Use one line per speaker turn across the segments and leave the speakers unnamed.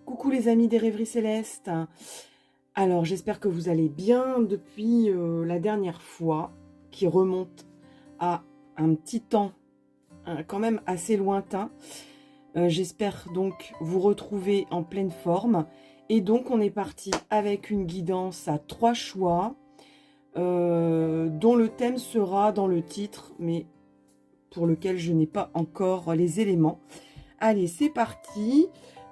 Coucou les amis des rêveries célestes. Alors j'espère que vous allez bien depuis la dernière fois, qui remonte à un petit temps quand même assez lointain. J'espère donc vous retrouver en pleine forme. Et donc on est parti avec une guidance à 3 choix, dont le thème sera dans le titre, mais pour lequel je n'ai pas encore les éléments. Allez, c'est parti.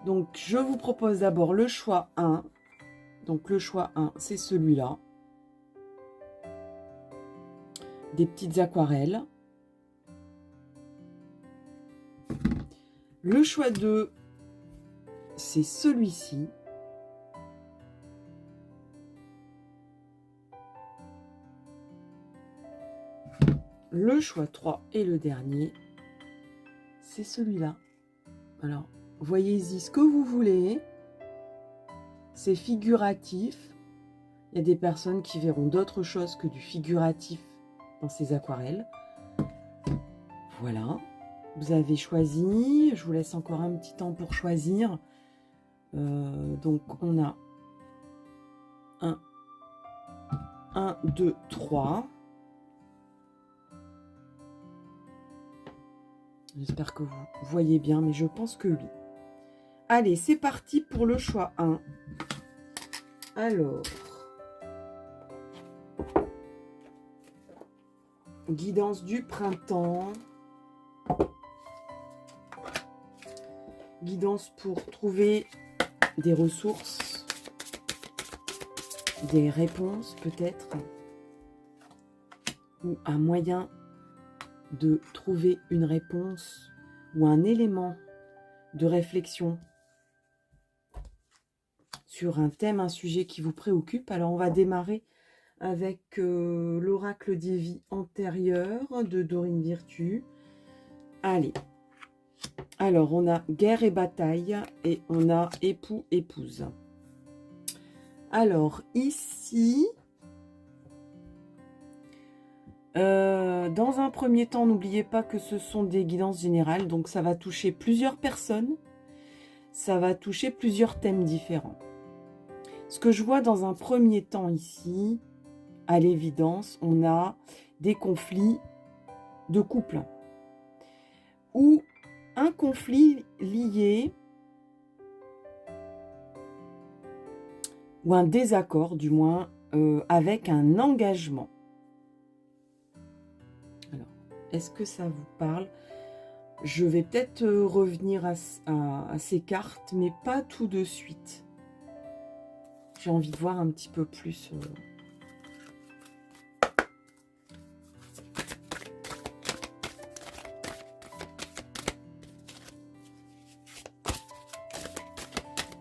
Donc, je vous propose d'abord le choix 1. Donc, le choix 1, c'est celui-là. Des petites aquarelles. Le choix 2, c'est celui-ci. Le choix 3 et le dernier, c'est celui-là. Alors, voyez-y ce que vous voulez. C'est figuratif. Il y a des personnes qui verront d'autres choses que du figuratif dans ces aquarelles. Voilà. Vous avez choisi. Je vous laisse encore un petit temps pour choisir. Donc, on a 1, 2, 3. J'espère que vous voyez bien, mais je pense que oui. Allez, c'est parti pour le choix 1. Alors, guidance du printemps. Guidance pour trouver des ressources, des réponses peut-être, ou un moyen de trouver une réponse ou un élément de réflexion sur un thème, un sujet qui vous préoccupe. Alors on va démarrer avec l'oracle des vies antérieures de Dorine Virtue. Allez, alors on a guerre et bataille et on a époux, épouse. Alors ici, dans un premier temps, n'oubliez pas que ce sont des guidances générales, donc ça va toucher plusieurs personnes, ça va toucher plusieurs thèmes différents. Ce que je vois dans un premier temps ici, à l'évidence, on a des conflits de couple ou un conflit lié ou un désaccord du moins avec un engagement. Alors, est-ce que ça vous parle? Je vais peut-être revenir à ces cartes, mais pas tout de suite. J'ai envie de voir un petit peu plus.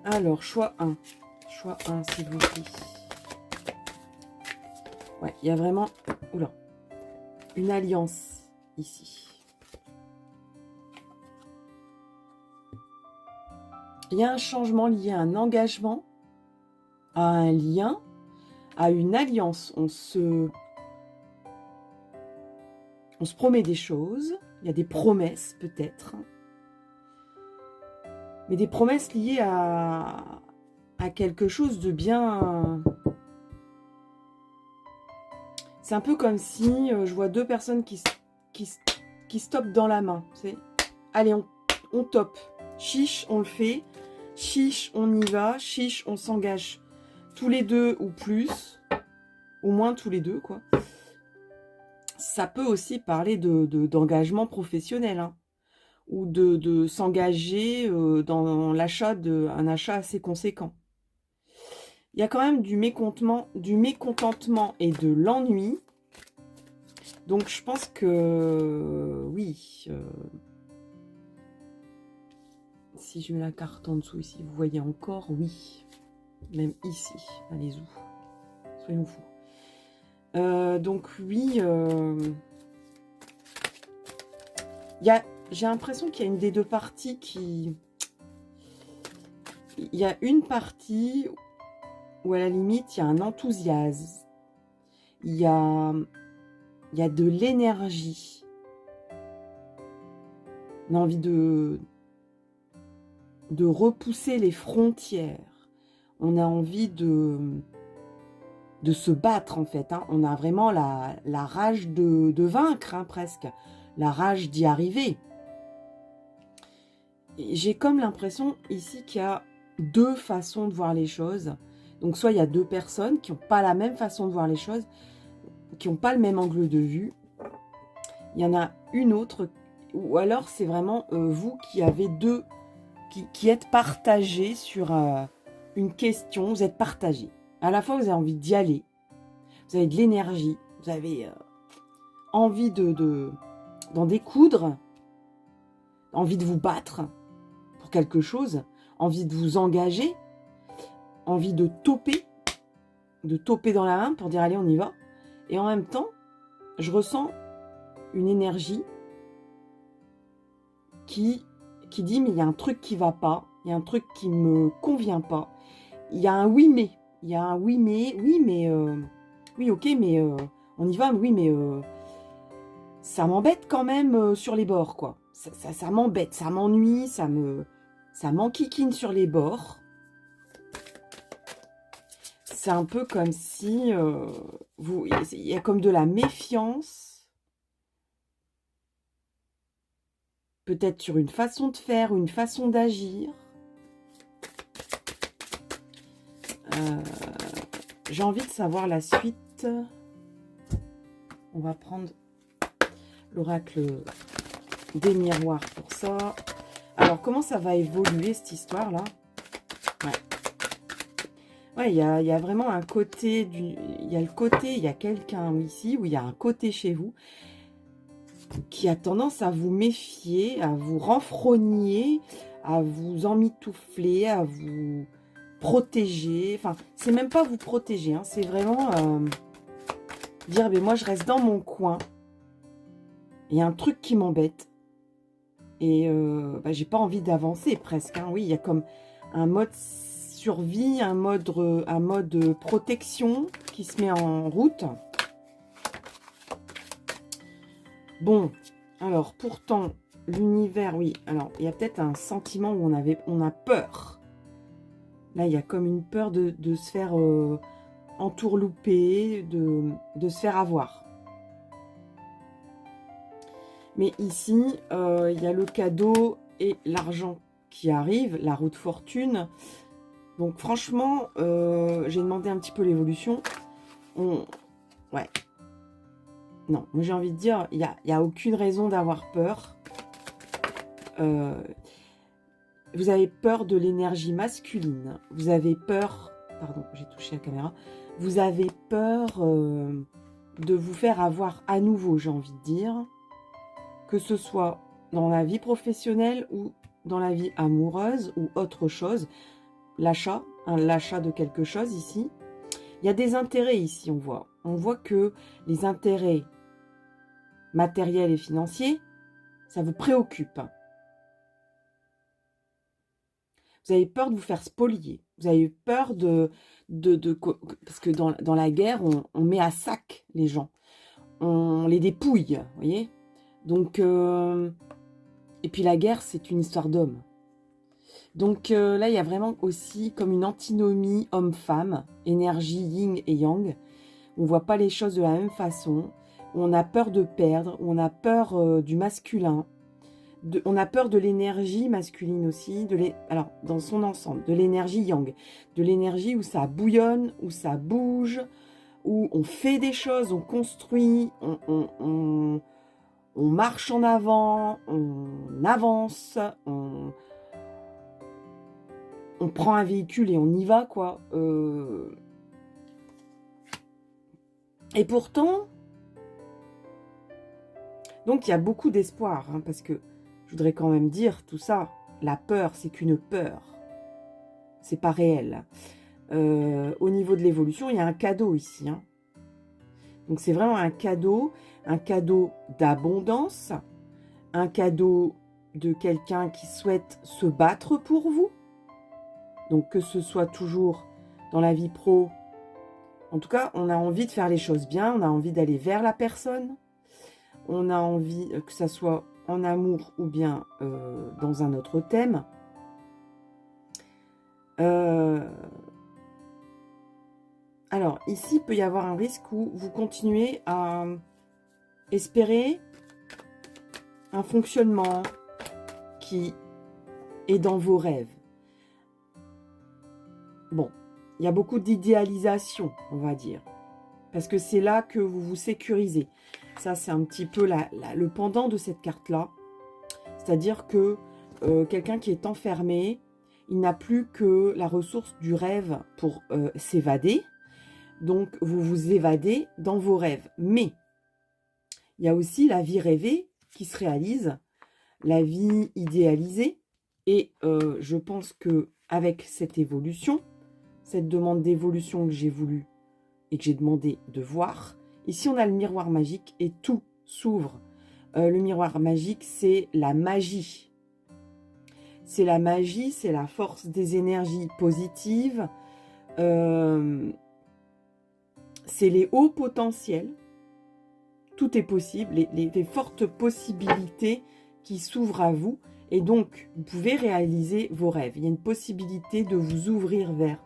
Alors, choix 1. Choix 1, s'il vous plaît. Ouais, il y a vraiment une alliance ici. Il y a un changement lié à un engagement, à un lien, à une alliance. On se promet des choses. Il y a des promesses peut-être. Mais des promesses liées à quelque chose de bien... C'est un peu comme si je vois deux personnes qui stoppent dans la main. Allez, on top. Chiche, on le fait. Chiche, on y va. Chiche, on s'engage. Tous les deux ou plus. Au moins tous les deux, quoi. Ça peut aussi parler d'engagement professionnel. Hein, ou de s'engager dans l'achat d'un achat assez conséquent. Il y a quand même du mécontentement et de l'ennui. Donc, je pense que, oui. Si je mets la carte en dessous ici, vous voyez encore, oui. Même ici, allez où soyons fous. Donc, oui. J'ai l'impression qu'il y a une des deux parties qui... Il y a une partie... où à la limite, il y a un enthousiasme, il y a de l'énergie, on a envie de de repousser les frontières. On a envie de se battre, en fait. Hein. On a vraiment la rage de vaincre, hein, presque. La rage d'y arriver. J'ai comme l'impression ici qu'il y a deux façons de voir les choses. Donc soit il y a deux personnes qui n'ont pas la même façon de voir les choses, qui n'ont pas le même angle de vue. Il y en a une autre, ou alors c'est vraiment vous qui avez deux, qui êtes partagés sur une question, vous êtes partagés. À la fois vous avez envie d'y aller, vous avez de l'énergie, vous avez envie d'en découdre, envie de vous battre pour quelque chose, envie de vous engager, envie de toper dans la main pour dire allez on y va. Et en même temps, je ressens une énergie qui dit mais il y a un truc qui va pas, il y a un truc qui me convient pas, il y a un oui mais, oui ok mais on y va, oui mais ça m'embête quand même sur les bords quoi, ça m'embête, ça m'ennuie, ça m'enquiquine sur les bords. C'est un peu comme si il y a comme de la méfiance, peut-être sur une façon de faire, une façon d'agir. J'ai envie de savoir la suite. On va prendre l'oracle des miroirs pour ça. Alors, comment ça va évoluer cette histoire-là? Ouais, il y a vraiment un côté, il y a quelqu'un ici, où il y a un côté chez vous, qui a tendance à vous méfier, à vous renfrogner, à vous emmitoufler, à vous protéger. Enfin, c'est même pas vous protéger, hein, c'est vraiment dire, mais moi je reste dans mon coin, il y a un truc qui m'embête, et j'ai pas envie d'avancer presque. Hein. Oui, il y a comme un mode survie, un mode protection qui se met en route. Bon, alors pourtant, l'univers, oui, alors il y a peut-être un sentiment où on a peur. Là, il y a comme une peur de se faire entourlouper, de se faire avoir. Mais ici, il y a le cadeau et l'argent qui arrive, la roue de fortune. Donc franchement, j'ai demandé un petit peu l'évolution. Ouais. Non, moi j'ai envie de dire, il n'y a aucune raison d'avoir peur. Vous avez peur de l'énergie masculine. Vous avez peur... Pardon, j'ai touché la caméra. Vous avez peur de vous faire avoir à nouveau, j'ai envie de dire. Que ce soit dans la vie professionnelle ou dans la vie amoureuse ou autre chose. L'achat, l'achat de quelque chose ici. Il y a des intérêts ici, on voit. On voit que les intérêts matériels et financiers, ça vous préoccupe. Vous avez peur de vous faire spolier. Vous avez peur parce que dans la guerre, on met à sac les gens. On les dépouille, vous voyez. Donc, et puis la guerre, c'est une histoire d'hommes. Donc là, il y a vraiment aussi comme une antinomie homme-femme, énergie yin et yang. On ne voit pas les choses de la même façon. On a peur de perdre, on a peur du masculin. On a peur de l'énergie masculine aussi, alors dans son ensemble, de l'énergie yang. De l'énergie où ça bouillonne, où ça bouge, où on fait des choses, on construit, on marche en avant, on avance, on prend un véhicule et on y va, quoi. Et pourtant, donc il y a beaucoup d'espoir, hein, parce que je voudrais quand même dire tout ça, la peur, c'est qu'une peur. C'est pas réel. Au niveau de l'évolution, il y a un cadeau ici. Hein. Donc c'est vraiment un cadeau d'abondance, un cadeau de quelqu'un qui souhaite se battre pour vous. Donc que ce soit toujours dans la vie pro, en tout cas, on a envie de faire les choses bien, on a envie d'aller vers la personne, on a envie que ça soit en amour ou bien dans un autre thème. ici, il peut y avoir un risque où vous continuez à espérer un fonctionnement qui est dans vos rêves. Bon, il y a beaucoup d'idéalisation, on va dire. Parce que c'est là que vous vous sécurisez. Ça, c'est un petit peu le pendant de cette carte-là. C'est-à-dire que quelqu'un qui est enfermé, il n'a plus que la ressource du rêve pour s'évader. Donc, vous vous évadez dans vos rêves. Mais, il y a aussi la vie rêvée qui se réalise, la vie idéalisée. Et je pense que avec cette évolution, cette demande d'évolution que j'ai voulu et que j'ai demandé de voir, ici on a le miroir magique et tout s'ouvre. Le miroir magique, c'est la magie. C'est la magie, c'est la force des énergies positives. C'est les hauts potentiels. Tout est possible, les fortes possibilités qui s'ouvrent à vous. Et donc, vous pouvez réaliser vos rêves. Il y a une possibilité de vous ouvrir vers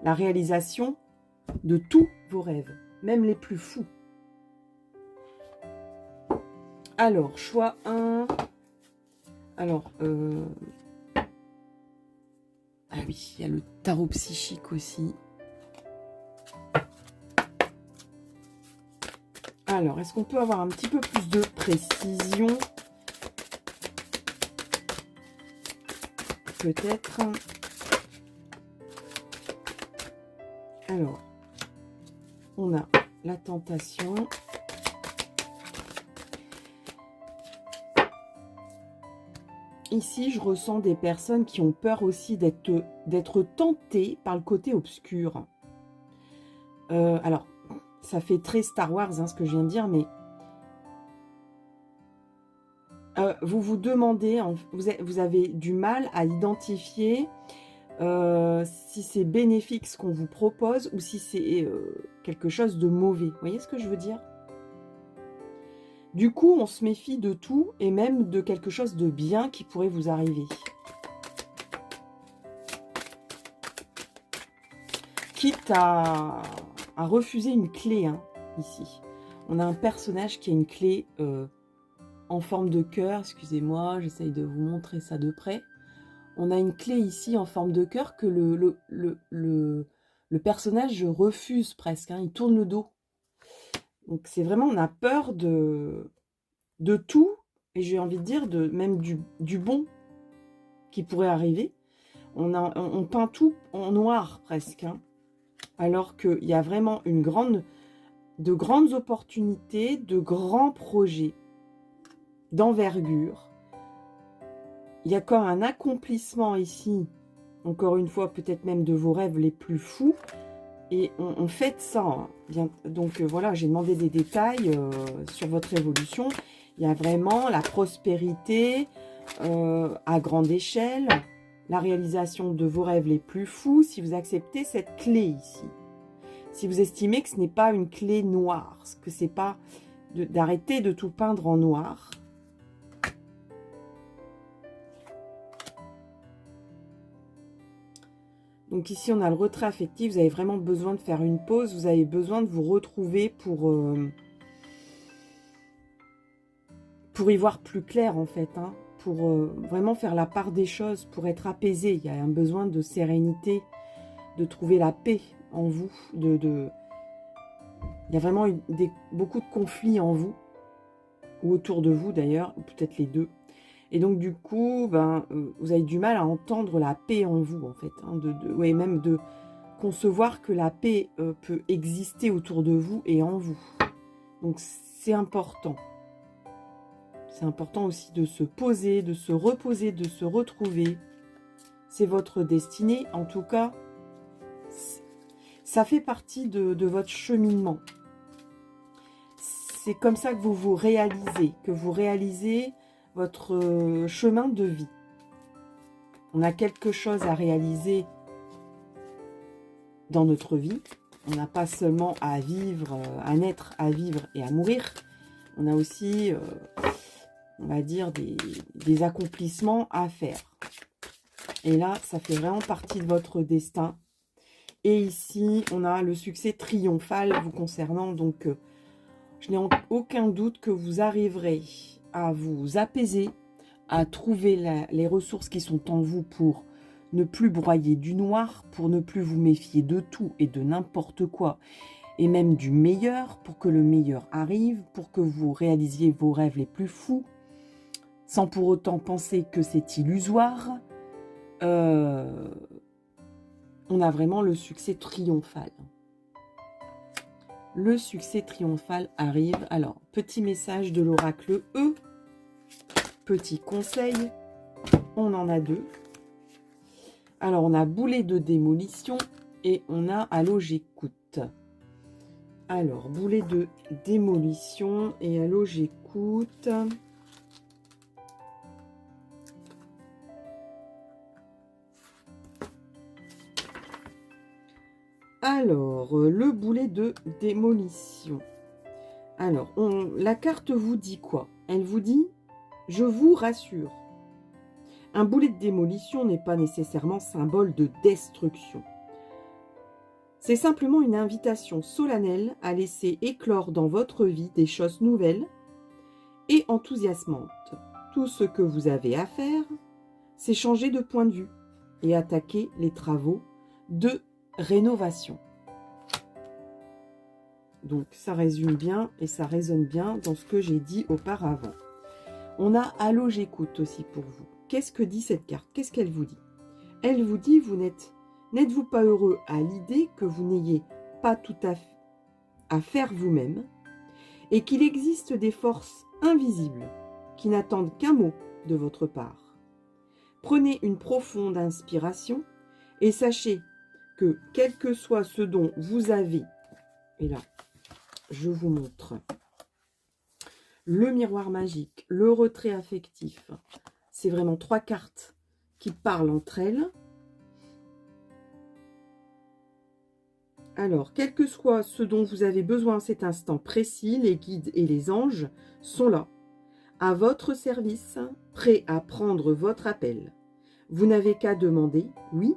la réalisation de tous vos rêves, même les plus fous. Alors, choix 1. Alors, ah oui, il y a le tarot psychique aussi. Alors, est-ce qu'on peut avoir un petit peu plus de précision? Peut-être. Alors, on a la tentation. Ici, je ressens des personnes qui ont peur aussi d'être tentées par le côté obscur. Alors, ça fait très Star Wars, hein, ce que je viens de dire, mais vous vous demandez, vous avez du mal à identifier si c'est bénéfique ce qu'on vous propose ou si c'est quelque chose de mauvais. Vous voyez ce que je veux dire? Du coup, on se méfie de tout et même de quelque chose de bien qui pourrait vous arriver. Quitte à refuser une clé, hein, ici. On a un personnage qui a une clé en forme de cœur. Excusez-moi, j'essaye de vous montrer ça de près. On a une clé ici en forme de cœur que le personnage refuse presque. Hein, il tourne le dos. Donc c'est vraiment, on a peur de tout, et j'ai envie de dire même du bon qui pourrait arriver. On peint tout en noir presque, hein, alors qu'il y a vraiment de grandes opportunités, de grands projets d'envergure. Il y a comme un accomplissement ici, encore une fois, peut-être même de vos rêves les plus fous. Et on fête ça. Hein. Bien, donc voilà, j'ai demandé des détails sur votre évolution. Il y a vraiment la prospérité à grande échelle, la réalisation de vos rêves les plus fous, si vous acceptez cette clé ici. Si vous estimez que ce n'est pas une clé noire, que ce n'est pas d'arrêter de tout peindre en noir. Donc ici, on a le retrait affectif. Vous avez vraiment besoin de faire une pause. Vous avez besoin de vous retrouver pour y voir plus clair, en fait. Hein, pour vraiment faire la part des choses, pour être apaisé. Il y a un besoin de sérénité, de trouver la paix en vous. Il y a vraiment beaucoup de conflits en vous, ou autour de vous d'ailleurs, ou peut-être les deux. Et donc, du coup, vous avez du mal à entendre la paix en vous, en fait. Hein, ouais, même de concevoir que la paix peut exister autour de vous et en vous. Donc, c'est important. C'est important aussi de se poser, de se reposer, de se retrouver. C'est votre destinée. En tout cas, ça fait partie de votre cheminement. C'est comme ça que vous vous réalisez, votre chemin de vie. On a quelque chose à réaliser dans notre vie. On n'a pas seulement à vivre, à naître, à vivre et à mourir. On a aussi, on va dire, des accomplissements à faire. Et là, ça fait vraiment partie de votre destin. Et ici, on a le succès triomphal vous concernant. Donc, je n'ai aucun doute que vous arriverez à vous apaiser, à trouver les ressources qui sont en vous pour ne plus broyer du noir, pour ne plus vous méfier de tout et de n'importe quoi, et même du meilleur, pour que le meilleur arrive, pour que vous réalisiez vos rêves les plus fous, sans pour autant penser que c'est illusoire. On a vraiment le succès triomphal. Le succès triomphal arrive. Alors, petit message de l'oracle E, petit conseil, on en a deux. Alors, on a boulet de démolition et on a allô, j'écoute. Alors, boulet de démolition et allô, j'écoute. Alors, le boulet de démolition. Alors, la carte vous dit quoi? Elle vous dit, je vous rassure. Un boulet de démolition n'est pas nécessairement symbole de destruction. C'est simplement une invitation solennelle à laisser éclore dans votre vie des choses nouvelles et enthousiasmantes. Tout ce que vous avez à faire, c'est changer de point de vue et attaquer les travaux de rénovation. Donc, ça résume bien et ça résonne bien dans ce que j'ai dit auparavant. On a « Allô, j'écoute » aussi pour vous. Qu'est-ce que dit cette carte? Qu'est-ce qu'elle vous dit? Elle vous dit, n'êtes-vous pas heureux à l'idée que vous n'ayez pas tout à faire vous-même et qu'il existe des forces invisibles qui n'attendent qu'un mot de votre part? Prenez une profonde inspiration et sachez que quel que soit ce dont vous avez, et là, je vous montre le miroir magique, le retrait affectif. C'est vraiment trois cartes qui parlent entre elles. Alors, quel que soit ce dont vous avez besoin à cet instant précis, les guides et les anges sont là, à votre service, prêts à prendre votre appel. Vous n'avez qu'à demander, oui,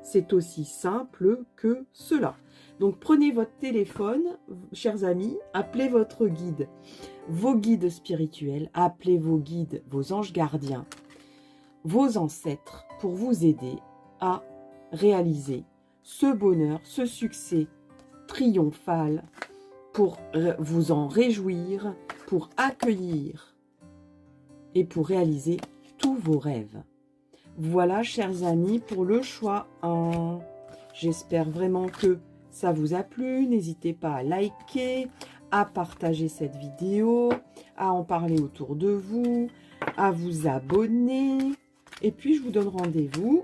c'est aussi simple que cela. Donc, prenez votre téléphone, chers amis, appelez votre guide, vos guides spirituels, appelez vos guides, vos anges gardiens, vos ancêtres, pour vous aider à réaliser ce bonheur, ce succès triomphal, pour vous en réjouir, pour accueillir et pour réaliser tous vos rêves. Voilà, chers amis, pour le choix 1. J'espère vraiment que ça vous a plu. N'hésitez pas à liker, à partager cette vidéo, à en parler autour de vous, à vous abonner. Et puis, je vous donne rendez-vous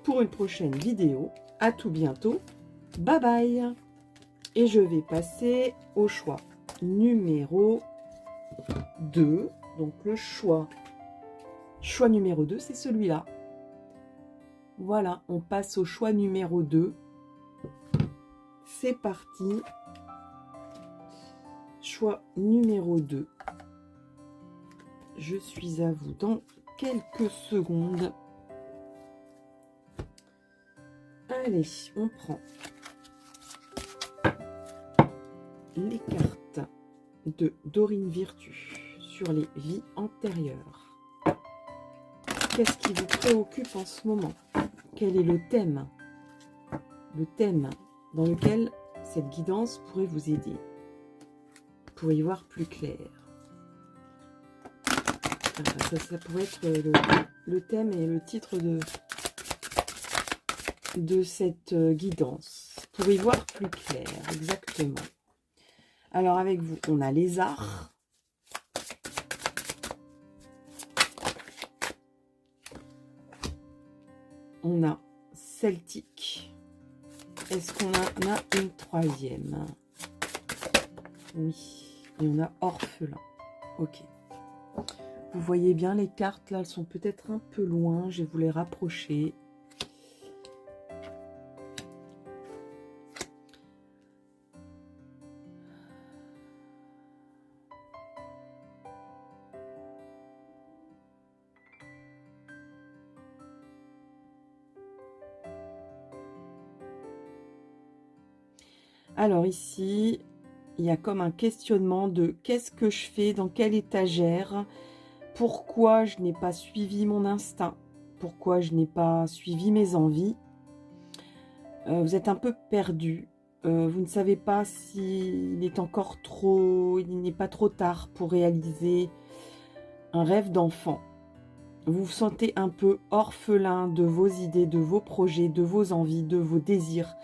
pour une prochaine vidéo. À tout bientôt. Bye bye. Et je vais passer au choix numéro 2. Donc, le choix numéro 2, c'est celui-là. Voilà, on passe au choix numéro 2. C'est parti. Choix numéro 2. Je suis à vous dans quelques secondes. Allez, on prend les cartes de Dorine Virtue sur les vies antérieures. Qu'est-ce qui vous préoccupe en ce moment? Quel est le thème? Le thème dans lequel cette guidance pourrait vous aider pour y voir plus clair. Ça pourrait être le thème et le titre de cette guidance. Pour y voir plus clair, exactement. Alors avec vous, on a lézard. On a celtique. Est-ce qu'on en a une troisième? Oui. Et on a orphelin. Ok. Vous voyez bien les cartes, là, elles sont peut-être un peu loin. Je vais vous les rapprocher. Alors ici, il y a comme un questionnement de qu'est-ce que je fais, dans quelle étagère, pourquoi je n'ai pas suivi mon instinct, pourquoi je n'ai pas suivi mes envies. Vous êtes un peu perdu. Vous ne savez pas s'il est encore trop, il n'est pas trop tard pour réaliser un rêve d'enfant. Vous vous sentez un peu orphelin de vos idées, de vos projets, de vos envies, de vos désirs,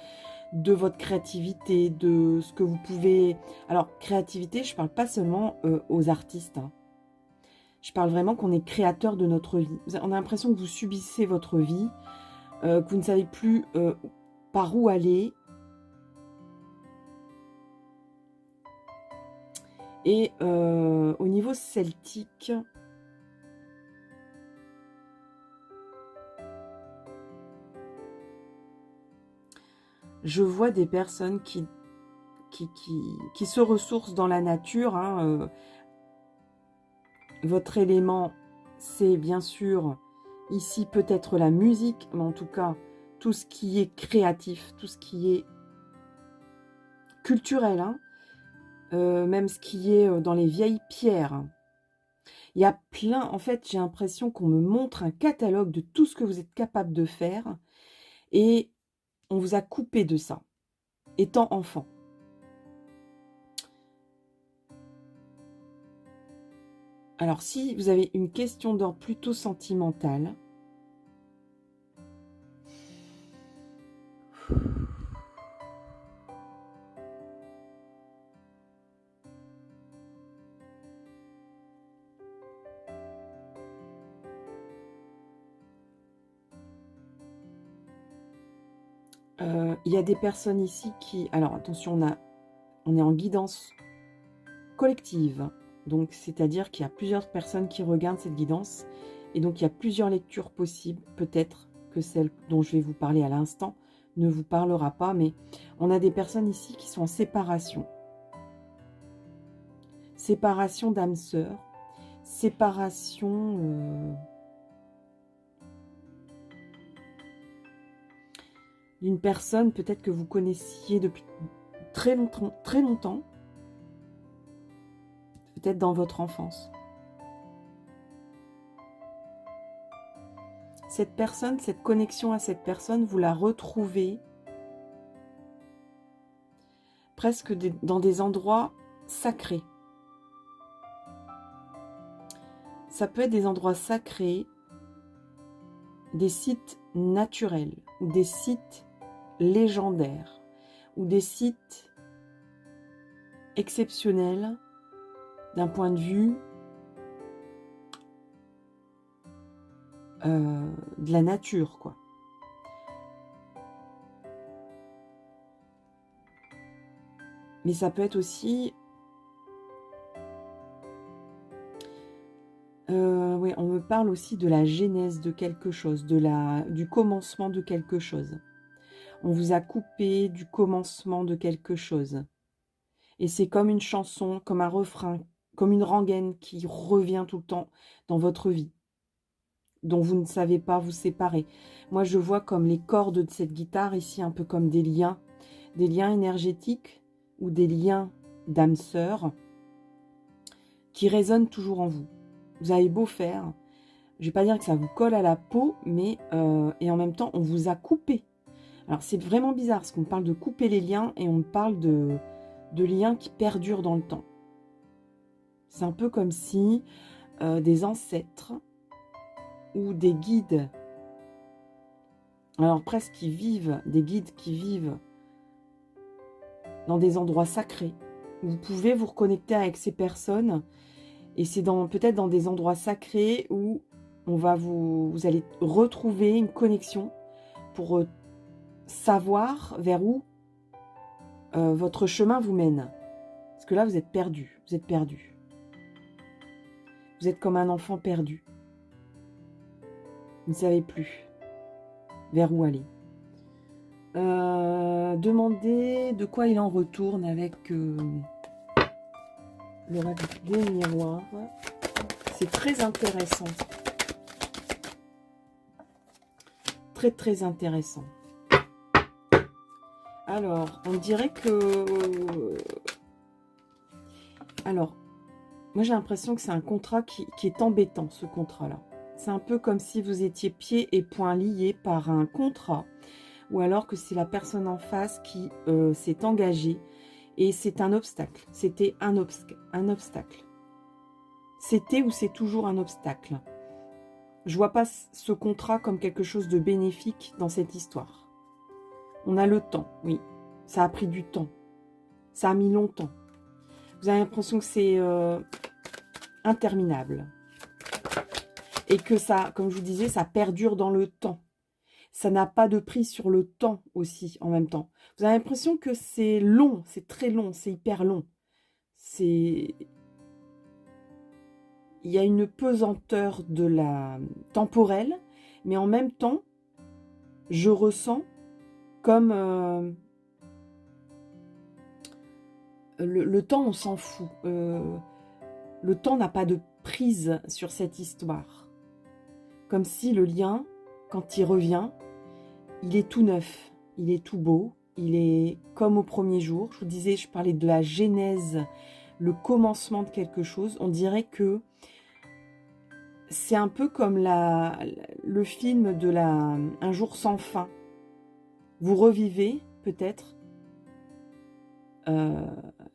de votre créativité, de ce que vous pouvez... Alors, créativité, je ne parle pas seulement aux artistes. Hein. Je parle vraiment qu'on est créateur de notre vie. On a l'impression que vous subissez votre vie, que vous ne savez plus par où aller. Et au niveau celtique... Je vois des personnes qui se ressourcent dans la nature. Hein, votre élément, c'est bien sûr ici peut-être la musique, mais en tout cas tout ce qui est créatif, tout ce qui est culturel, hein, même ce qui est dans les vieilles pierres. Il y a plein, en fait, j'ai l'impression qu'on me montre un catalogue de tout ce que vous êtes capable de faire et on vous a coupé de ça, étant enfant. Alors, si vous avez une question d'ordre plutôt sentimentale, il y a des personnes ici qui... Alors, attention, on est en guidance collective. Donc, c'est-à-dire qu'il y a plusieurs personnes qui regardent cette guidance. Et donc, il y a plusieurs lectures possibles. Peut-être que celle dont je vais vous parler à l'instant ne vous parlera pas. Mais on a des personnes ici qui sont en séparation. Séparation d'âme sœur. Séparation... d'une personne peut-être que vous connaissiez depuis très longtemps, peut-être dans votre enfance. Cette personne, cette connexion à cette personne, vous la retrouvez presque dans des endroits sacrés. Ça peut être des endroits sacrés, des sites naturels, ou des sites légendaires, ou des sites exceptionnels d'un point de vue de la nature, quoi. Mais ça peut être aussi... oui, on me parle aussi de la genèse de quelque chose, du commencement de quelque chose. On vous a coupé du commencement de quelque chose. Et c'est comme une chanson, comme un refrain, comme une rengaine qui revient tout le temps dans votre vie, dont vous ne savez pas vous séparer. Moi, je vois comme les cordes de cette guitare ici, un peu comme des liens énergétiques ou des liens d'âme sœur qui résonnent toujours en vous. Vous avez beau faire, je ne vais pas dire que ça vous colle à la peau, mais et en même temps, on vous a coupé. Alors, c'est vraiment bizarre, parce qu'on parle de couper les liens et on parle de liens qui perdurent dans le temps. C'est un peu comme si des ancêtres ou des guides, alors presque des guides qui vivent dans des endroits sacrés. Vous pouvez vous reconnecter avec ces personnes et c'est peut-être dans des endroits sacrés où vous allez retrouver une connexion pour savoir vers où votre chemin vous mène. Parce que là, vous êtes perdu. Vous êtes perdu. Vous êtes comme un enfant perdu. Vous ne savez plus vers où aller. Demandez de quoi il en retourne avec le roi des miroirs. C'est très intéressant. Très, très intéressant. Alors, on dirait que... Alors, moi j'ai l'impression que c'est un contrat qui est embêtant, ce contrat-là. C'est un peu comme si vous étiez pieds et poings liés par un contrat, ou alors que c'est la personne en face qui s'est engagée, et c'est un obstacle. C'était un obstacle. C'était ou c'est toujours un obstacle. Je vois pas ce contrat comme quelque chose de bénéfique dans cette histoire. On a le temps, oui. Ça a pris du temps. Ça a mis longtemps. Vous avez l'impression que c'est interminable. Et que ça, comme je vous disais, ça perdure dans le temps. Ça n'a pas de prise sur le temps aussi, en même temps. Vous avez l'impression que c'est long, c'est très long, c'est hyper long. C'est... Il y a une pesanteur de la temporelle, mais en même temps, je ressens comme... le temps, on s'en fout. Le temps n'a pas de prise sur cette histoire. Comme si le lien, quand il revient, il est tout neuf, il est tout beau, il est comme au premier jour. Je vous disais, je parlais de la genèse, le commencement de quelque chose. On dirait que c'est un peu comme le film de Un jour sans fin. Vous revivez, peut-être,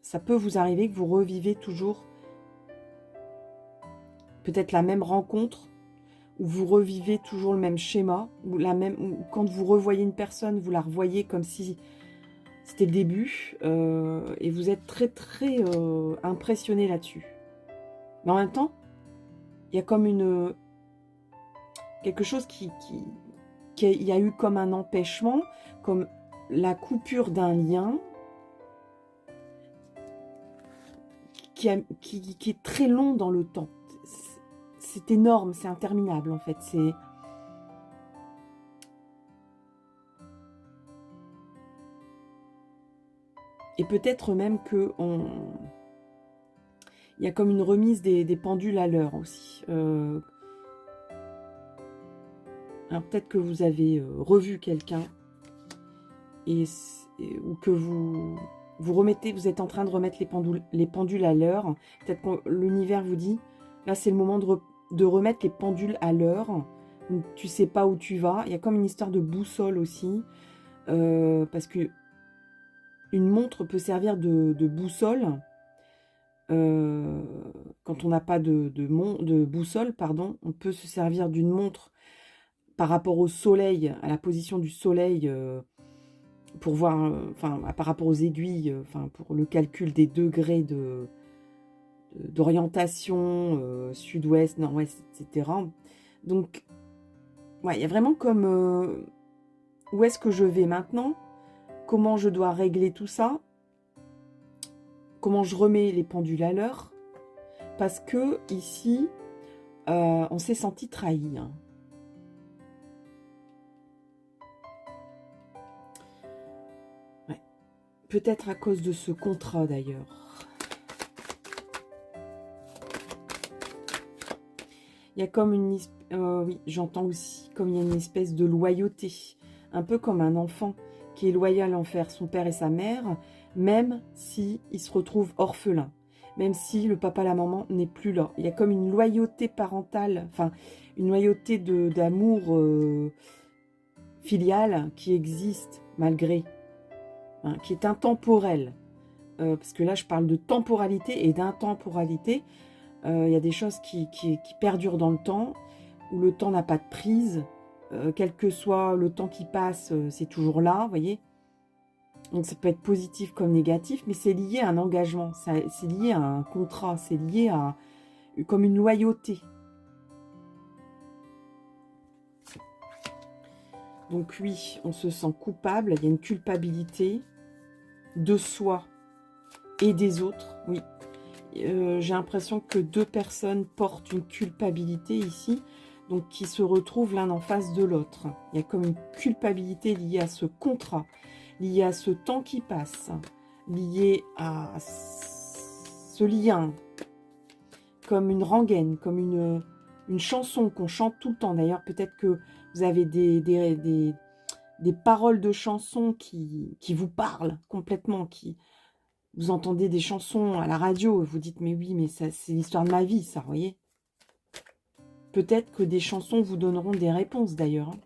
ça peut vous arriver que vous revivez toujours peut-être la même rencontre, où vous revivez toujours le même schéma, ou quand vous revoyez une personne, vous la revoyez comme si c'était le début, et vous êtes très très impressionné là-dessus. Mais en même temps, il y a comme quelque chose il y a eu comme un empêchement, comme la coupure d'un lien qui est très long dans le temps. C'est énorme, c'est interminable en fait. Et peut-être même que il y a comme une remise des pendules à l'heure aussi. Alors peut-être que vous avez revu quelqu'un ou que vous êtes en train de remettre les pendules à l'heure. Peut-être que l'univers vous dit, là c'est le moment de remettre les pendules à l'heure. Tu sais pas où tu vas. Il y a comme une histoire de boussole aussi. Parce que une montre peut servir de boussole. Quand on n'a pas de boussole, pardon, on peut se servir d'une montre par rapport au soleil, à la position du soleil, pour voir, par rapport aux aiguilles, pour le calcul des degrés d'orientation, sud-ouest, nord-ouest, etc. Donc, ouais, il y a vraiment comme où est-ce que je vais maintenant, comment je dois régler tout ça, comment je remets les pendules à l'heure, parce que ici, on s'est senti trahi. Hein. Ouais. Peut-être à cause de ce contrat d'ailleurs. Il y a comme une... oui, j'entends aussi, comme il y a une espèce de loyauté. Un peu comme un enfant qui est loyal envers son père et sa mère, même si il se retrouve orphelin. Même si le papa, la maman n'est plus là. Il y a comme une loyauté parentale, enfin, une loyauté d'amour filial qui existe malgré, hein, qui est intemporelle. Parce que là, je parle de temporalité et d'intemporalité. Il y a des choses qui perdurent dans le temps, où le temps n'a pas de prise. Quel que soit le temps qui passe, c'est toujours là, vous voyez. Donc ça peut être positif comme négatif, mais c'est lié à un engagement, c'est lié à un contrat, c'est lié à comme une loyauté. Donc oui, on se sent coupable, il y a une culpabilité de soi et des autres, oui. J'ai l'impression que deux personnes portent une culpabilité ici, donc qui se retrouvent l'un en face de l'autre. Il y a comme une culpabilité liée à ce contrat, liée à ce temps qui passe, liée à ce lien, comme une rengaine, comme une chanson qu'on chante tout le temps. D'ailleurs, peut-être que vous avez des des paroles de chansons qui vous parlent complètement, vous entendez des chansons à la radio et vous dites mais oui, mais ça c'est l'histoire de ma vie, ça, vous voyez. Peut-être que des chansons vous donneront des réponses d'ailleurs. Hein.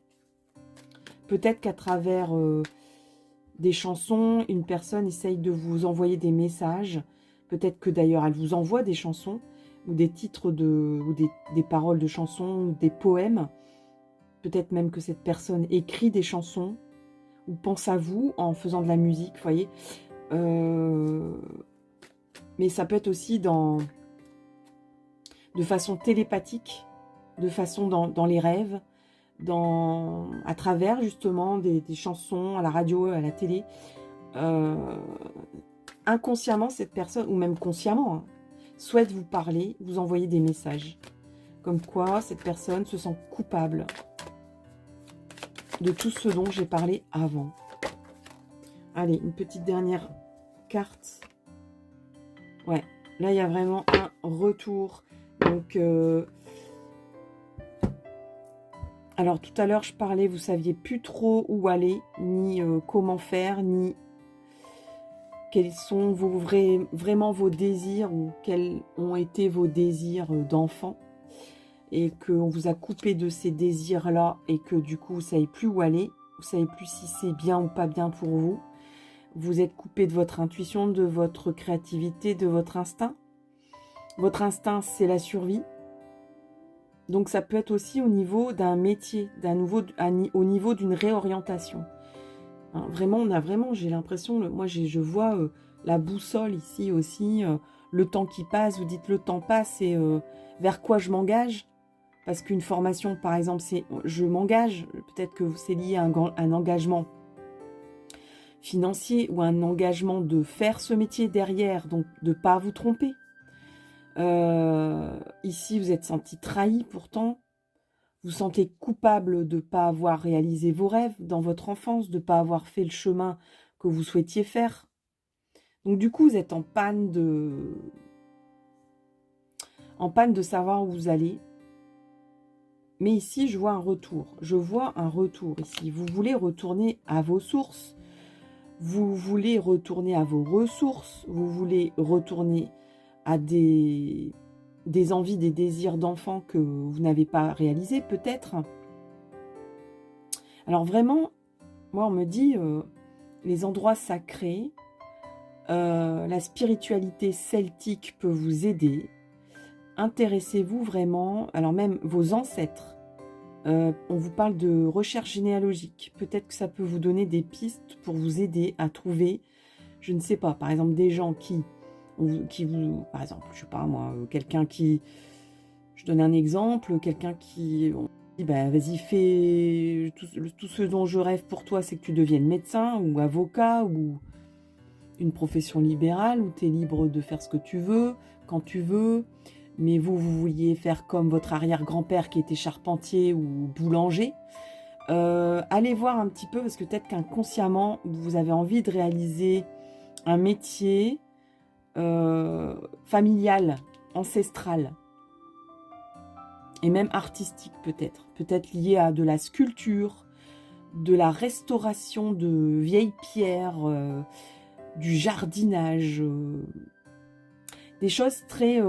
Peut-être qu'à travers des chansons, une personne essaye de vous envoyer des messages. Peut-être que d'ailleurs elle vous envoie des chansons ou des titres ou des paroles de chansons ou des poèmes. Peut-être même que cette personne écrit des chansons ou pense à vous en faisant de la musique, vous voyez. Mais ça peut être aussi de façon télépathique, de façon dans les rêves, à travers justement des chansons à la radio, à la télé. Inconsciemment, cette personne, ou même consciemment, hein, souhaite vous parler, vous envoyer des messages. Comme quoi, cette personne se sent coupable de tout ce dont j'ai parlé avant. Allez, une petite dernière carte. Ouais, là, il y a vraiment un retour. Donc, alors, tout à l'heure, je parlais, vous saviez plus trop où aller, ni comment faire, ni quels sont vraiment vos désirs, ou quels ont été vos désirs d'enfant. Et qu'on vous a coupé de ces désirs-là, et que du coup, vous ne savez plus où aller. Vous ne savez plus si c'est bien ou pas bien pour vous. Vous êtes coupé de votre intuition, de votre créativité, de votre instinct. Votre instinct, c'est la survie. Donc ça peut être aussi au niveau d'un métier, au niveau d'une réorientation. Hein, vraiment, j'ai l'impression, moi je vois la boussole ici aussi, le temps qui passe, vous dites le temps passe et vers quoi je m'engage. Parce qu'une formation, par exemple, c'est je m'engage, peut-être que c'est lié à un engagement financier ou un engagement de faire ce métier derrière, donc de ne pas vous tromper. Ici, vous êtes senti trahi pourtant. Vous sentez coupable de ne pas avoir réalisé vos rêves dans votre enfance, de ne pas avoir fait le chemin que vous souhaitiez faire. Donc du coup, vous êtes en panne de savoir où vous allez. Mais ici, je vois un retour. Je vois un retour ici. Vous voulez retourner à vos sources. Vous voulez retourner à vos ressources. Vous voulez retourner à des envies, des désirs d'enfant que vous n'avez pas réalisés, peut-être. Alors vraiment, moi, on me dit les endroits sacrés, la spiritualité celtique peut vous aider. Intéressez-vous vraiment, alors même vos ancêtres. On vous parle de recherche généalogique. Peut-être que ça peut vous donner des pistes pour vous aider à trouver, je ne sais pas, par exemple des gens qui vous, par exemple, je sais pas moi, quelqu'un qui, je donne un exemple, quelqu'un qui, on dit, bah, vas-y, fais tout ce dont je rêve pour toi, c'est que tu deviennes médecin ou avocat ou une profession libérale où tu es libre de faire ce que tu veux, quand tu veux, mais vous vouliez faire comme votre arrière-grand-père qui était charpentier ou boulanger. Allez voir un petit peu, parce que peut-être qu'inconsciemment, vous avez envie de réaliser un métier familial, ancestral, et même artistique peut-être. Peut-être lié à de la sculpture, de la restauration de vieilles pierres, du jardinage, des choses très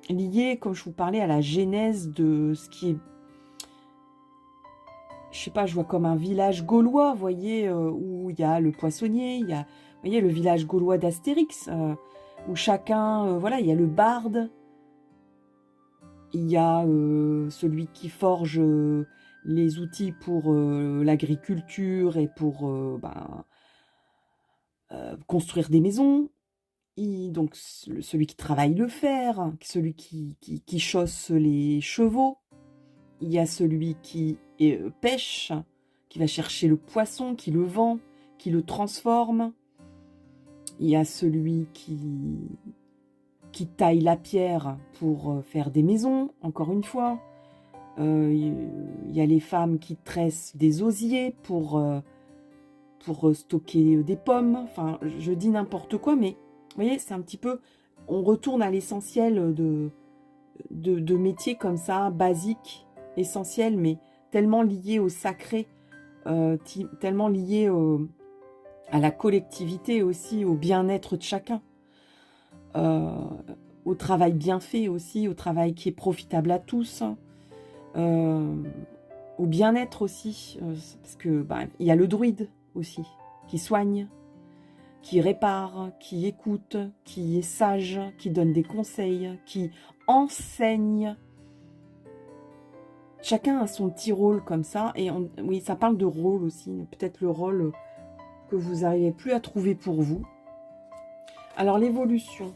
liées, comme je vous parlais, à la genèse de ce qui est, je sais pas, je vois comme un village gaulois, vous voyez, où il y a le poissonnier, il y a, vous voyez, le village gaulois d'Astérix, où chacun, voilà, il y a le barde, il y a celui qui forge les outils pour l'agriculture et pour construire des maisons. Donc celui qui travaille le fer, celui qui chausse les chevaux. Il y a celui qui pêche, qui va chercher le poisson, qui le vend, qui le transforme. Il y a celui qui taille la pierre pour faire des maisons, encore une fois. Il y a les femmes qui tressent des osiers pour stocker des pommes. Enfin, je dis n'importe quoi, mais vous voyez, c'est un petit peu... On retourne à l'essentiel de métiers comme ça, basiques, essentiel, mais tellement lié au sacré, tellement lié à la collectivité aussi, au bien-être de chacun, au travail bien fait aussi, au travail qui est profitable à tous, hein, au bien-être aussi, parce que il y a le druide aussi, qui soigne, qui répare, qui écoute, qui est sage, qui donne des conseils, qui enseigne. Chacun a son petit rôle comme ça, et oui, ça parle de rôle aussi, peut-être le rôle que vous n'arrivez plus à trouver pour vous. Alors l'évolution,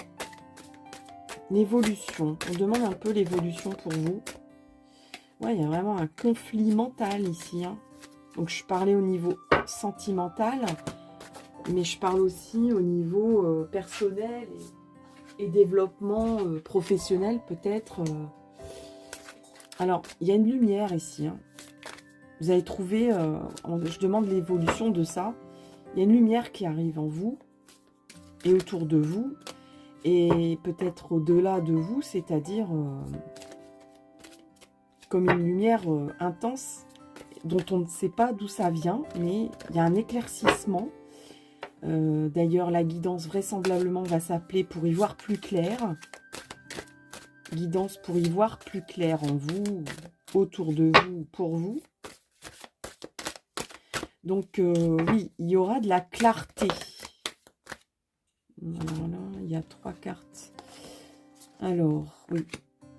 on demande un peu l'évolution pour vous. Ouais, il y a vraiment un conflit mental ici, hein. Donc je parlais au niveau sentimental, mais je parle aussi au niveau personnel et développement professionnel peut-être. Alors, il y a une lumière ici, hein. Vous allez trouver, je demande l'évolution de ça. Il y a une lumière qui arrive en vous et autour de vous, et peut-être au-delà de vous, c'est-à-dire comme une lumière intense, dont on ne sait pas d'où ça vient, mais il y a un éclaircissement. D'ailleurs, la guidance vraisemblablement va s'appeler pour y voir plus clair. Guidance pour y voir plus clair en vous, autour de vous, pour vous. Donc, oui, il y aura de la clarté. Voilà, il y a 3 cartes. Alors, oui,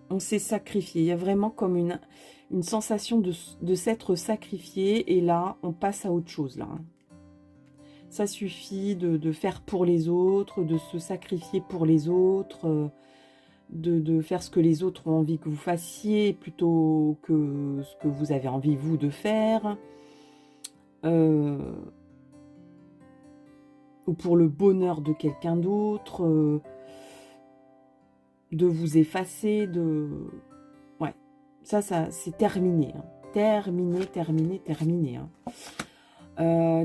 on s'est sacrifié. Il y a vraiment comme une sensation de s'être sacrifié. Et là, on passe à autre chose, là. Ça suffit de faire pour les autres, de se sacrifier pour les autres, de faire ce que les autres ont envie que vous fassiez, plutôt que ce que vous avez envie, vous, de faire. Ou pour le bonheur de quelqu'un d'autre, de vous effacer, ouais, ça c'est terminé, hein. Terminé, hein.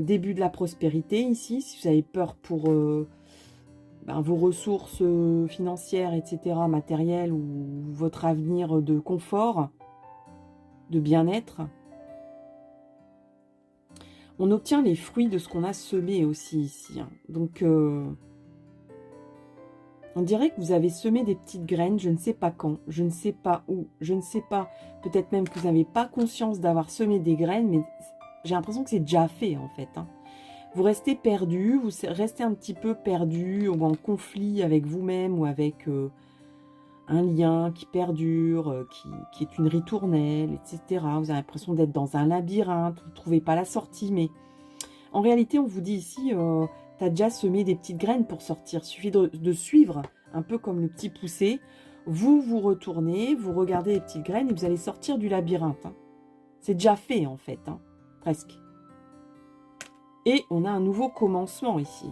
Début de la prospérité ici, si vous avez peur pour vos ressources financières, etc., matérielles, ou votre avenir de confort, de bien-être. On obtient les fruits de ce qu'on a semé aussi ici, hein. Donc, on dirait que vous avez semé des petites graines, je ne sais pas quand, je ne sais pas où, je ne sais pas, peut-être même que vous n'avez pas conscience d'avoir semé des graines, mais j'ai l'impression que c'est déjà fait en fait, hein. Vous restez perdu, vous restez un petit peu perdu ou en conflit avec vous-même ou avec un lien qui perdure, qui est une ritournelle, etc. Vous avez l'impression d'être dans un labyrinthe, vous ne trouvez pas la sortie, mais en réalité, on vous dit ici, tu as déjà semé des petites graines pour sortir. Il suffit de suivre, un peu comme le petit poussé. Vous vous retournez, vous regardez les petites graines et vous allez sortir du labyrinthe, hein. C'est déjà fait, en fait, hein, presque. Et on a un nouveau commencement ici.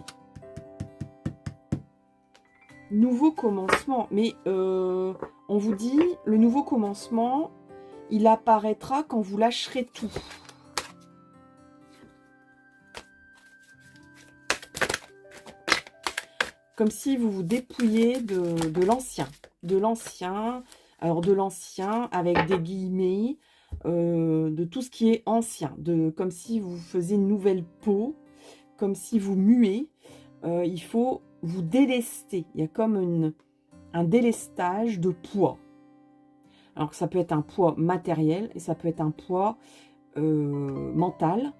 Nouveau commencement, mais on vous dit, le nouveau commencement, il apparaîtra quand vous lâcherez tout. Comme si vous vous dépouillez de l'ancien. Alors de l'ancien avec des guillemets, de tout ce qui est ancien. Comme si vous faisiez une nouvelle peau, comme si vous muez. Il faut vous délester. Il y a comme un délestage de poids. Alors ça peut être un poids matériel et ça peut être un poids mental.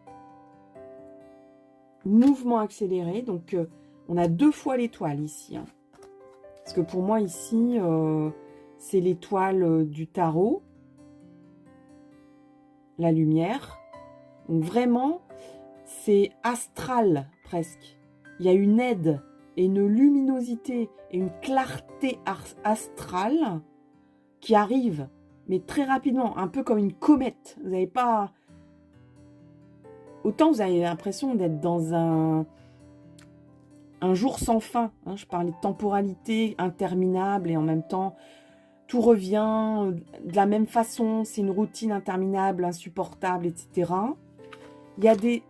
Mouvement accéléré, donc on a 2 fois l'étoile ici, hein. Parce que pour moi ici, c'est l'étoile du tarot, la lumière. Donc vraiment, c'est astral presque. Il y a une aide et une luminosité et une clarté astrale qui arrive, mais très rapidement, un peu comme une comète. Vous n'avez pas... Autant vous avez l'impression d'être dans un jour sans fin, hein. Je parlais de temporalité interminable et en même temps, tout revient de la même façon. C'est une routine interminable, insupportable, etc. Il y a des...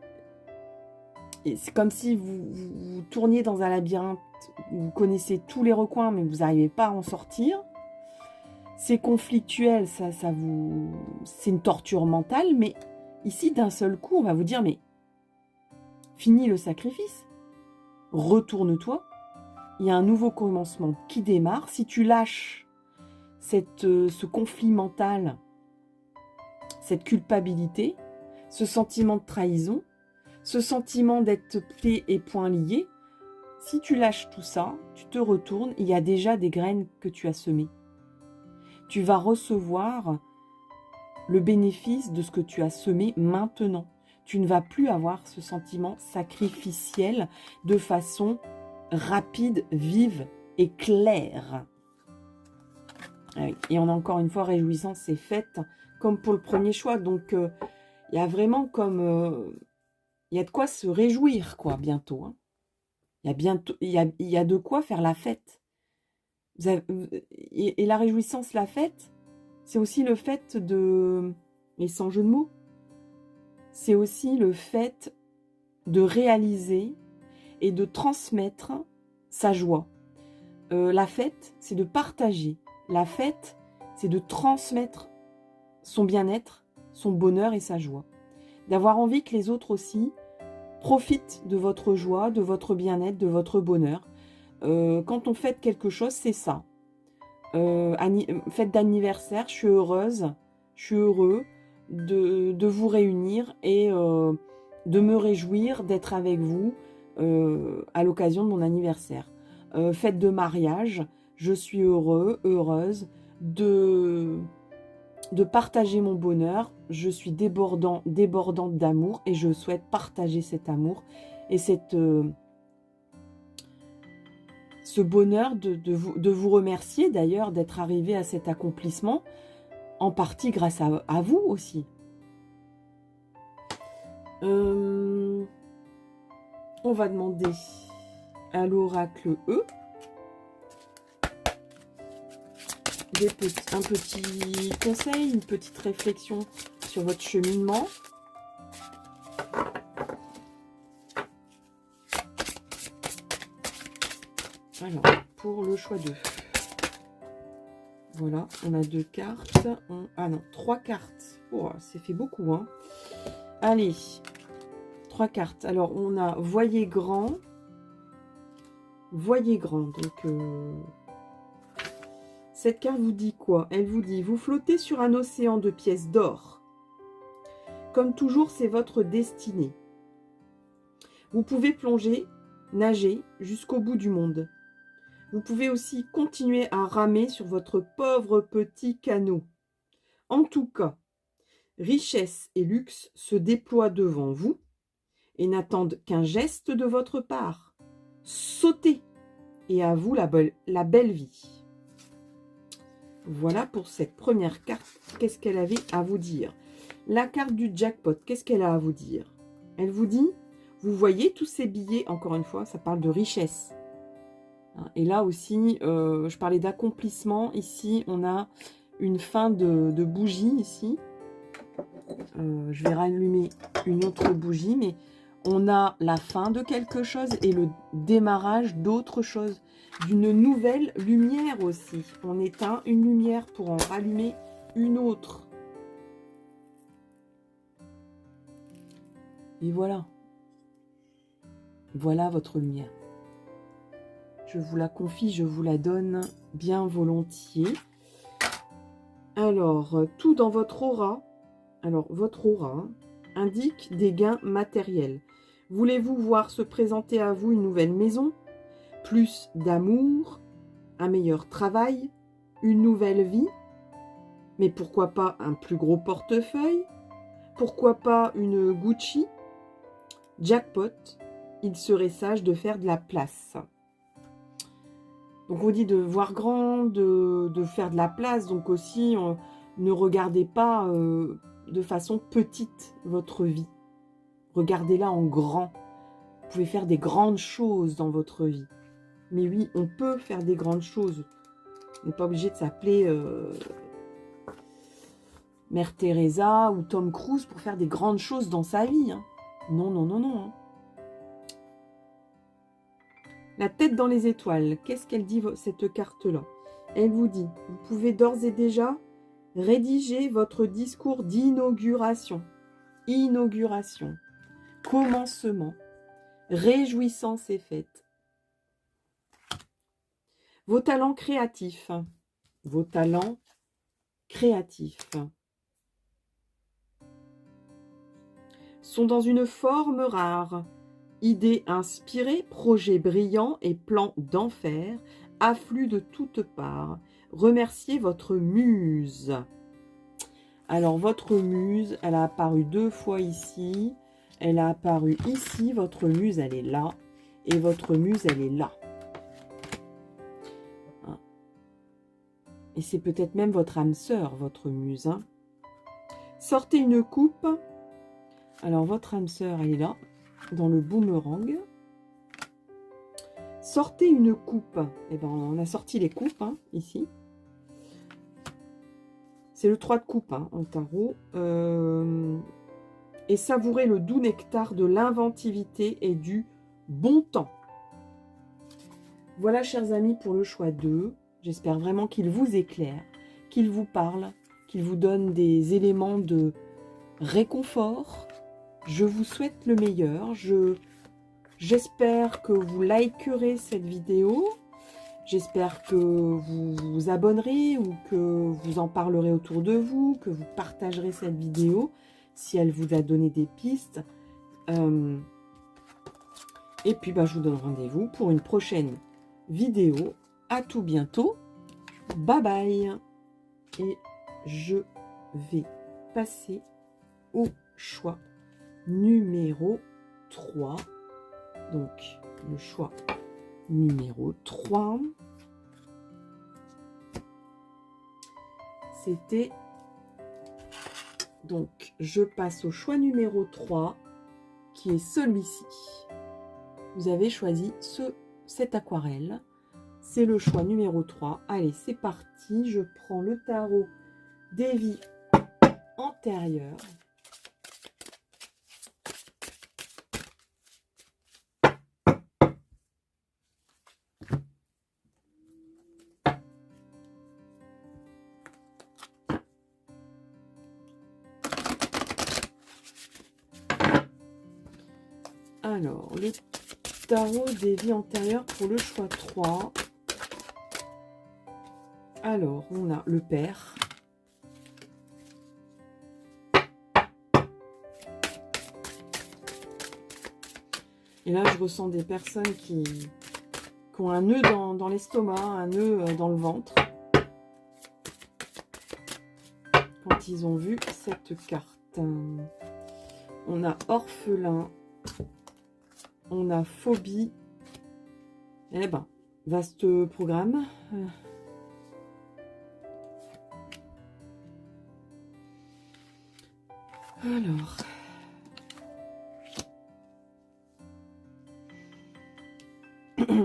C'est comme si vous tourniez dans un labyrinthe, vous connaissez tous les recoins, mais vous n'arrivez pas à en sortir. c'est conflictuel, c'est une torture mentale, mais ici, d'un seul coup, on va vous dire, mais finis le sacrifice, retourne-toi, il y a un nouveau commencement qui démarre. Si tu lâches ce conflit mental, cette culpabilité, ce sentiment de trahison, ce sentiment d'être pieds et poings liés, si tu lâches tout ça, tu te retournes, il y a déjà des graines que tu as semées. Tu vas recevoir le bénéfice de ce que tu as semé maintenant. Tu ne vas plus avoir ce sentiment sacrificiel de façon rapide, vive et claire. Et on a encore une fois réjouissance, c'est faite comme pour le premier choix. Donc, il y a vraiment comme... il y a de quoi se réjouir, quoi, bientôt. Hein. Il y a de quoi faire la fête. Et la réjouissance, la fête, c'est aussi le fait de... Et sans jeu de mots, c'est aussi le fait de réaliser et de transmettre sa joie. La fête, c'est de partager. La fête, c'est de transmettre son bien-être, son bonheur et sa joie. D'avoir envie que les autres aussi profitent de votre joie, de votre bien-être, de votre bonheur. Quand on fête quelque chose, c'est ça. Fête d'anniversaire, je suis heureuse, je suis heureux de vous réunir et de me réjouir d'être avec vous à l'occasion de mon anniversaire. Fête de mariage, je suis heureux, heureuse de partager mon bonheur. Je suis débordante d'amour et je souhaite partager cet amour et ce bonheur de vous remercier d'ailleurs d'être arrivé à cet accomplissement, en partie grâce à vous aussi. On va demander à l'oracle E un petit conseil, une petite réflexion sur votre cheminement. Alors, pour le choix 2. Voilà, on a 2 cartes. Ah non, 3 cartes. Oh, c'est fait beaucoup, hein. Allez, 3 cartes. Alors, on a Voyez grand. Voyez grand. Donc, cette carte vous dit quoi? Elle vous dit, vous flottez sur un océan de pièces d'or. Comme toujours, c'est votre destinée. Vous pouvez plonger, nager jusqu'au bout du monde. Vous pouvez aussi continuer à ramer sur votre pauvre petit canot. En tout cas, richesse et luxe se déploient devant vous et n'attendent qu'un geste de votre part. Sautez et à vous la belle vie. Voilà pour cette première carte. Qu'est-ce qu'elle avait à vous dire? La carte du jackpot, qu'est-ce qu'elle a à vous dire? Elle vous dit, vous voyez tous ces billets, encore une fois, ça parle de richesse. Et là aussi, je parlais d'accomplissement. Ici, on a une fin de bougie ici. Je vais rallumer une autre bougie, mais on a la fin de quelque chose et le démarrage d'autre chose, d'une nouvelle lumière aussi. On éteint une lumière pour en rallumer une autre. Et voilà. Voilà votre lumière. Je vous la confie, je vous la donne bien volontiers. Alors, tout dans votre aura, votre aura indique des gains matériels. Voulez-vous voir se présenter à vous une nouvelle maison, plus d'amour, un meilleur travail, une nouvelle vie? Mais pourquoi pas un plus gros portefeuille? Pourquoi pas une Gucci? Jackpot, il serait sage de faire de la place. Donc on dit de voir grand, de faire de la place. Donc aussi, ne regardez pas de façon petite votre vie. Regardez-la en grand. Vous pouvez faire des grandes choses dans votre vie. Mais oui, on peut faire des grandes choses. On n'est pas obligé de s'appeler Mère Teresa ou Tom Cruise pour faire des grandes choses dans sa vie. Hein. Non, non, non, non. Hein. La tête dans les étoiles. Qu'est-ce qu'elle dit, cette carte-là? Elle vous dit, vous pouvez d'ores et déjà rédiger votre discours d'inauguration. Inauguration. Commencement. Réjouissance est faite. Vos talents créatifs. Vos talents créatifs sont dans une forme rare. Idées inspirées, projets brillants et plans d'enfer affluent de toutes parts. Remerciez votre muse. Alors, votre muse, elle a apparu 2 fois ici. Elle a apparu ici. Votre muse, elle est là. Et votre muse, elle est là. Et c'est peut-être même votre âme sœur, votre muse. Hein. Sortez une coupe. Alors, votre âme sœur, elle est là, dans le boomerang. Sortez une coupe. Eh bien, on a sorti les coupes, hein, ici. C'est le 3 de coupe, hein, en tarot. Et savourez le doux nectar de l'inventivité et du bon temps. Voilà, chers amis, pour le choix 2. J'espère vraiment qu'il vous éclaire, qu'il vous parle, qu'il vous donne des éléments de réconfort. Je vous souhaite le meilleur. J'espère que vous likerez cette vidéo. J'espère que vous vous abonnerez ou que vous en parlerez autour de vous, que vous partagerez cette vidéo si elle vous a donné des pistes. Et puis, je vous donne rendez-vous pour une prochaine vidéo. À tout bientôt. Bye bye. Et je vais passer au choix numéro 3. Donc, le choix numéro 3. C'était... Donc, je passe au choix numéro 3, qui est celui-ci. Vous avez choisi cette aquarelle. C'est le choix numéro 3. Allez, c'est parti. Je prends le tarot des vies antérieures. Alors, le tarot des vies antérieures pour le choix 3. Alors, on a le père. Et là, je ressens des personnes qui ont un nœud dans l'estomac, un nœud dans le ventre. Quand ils ont vu cette carte. On a orphelin. On a phobie. Eh ben, vaste programme. Alors.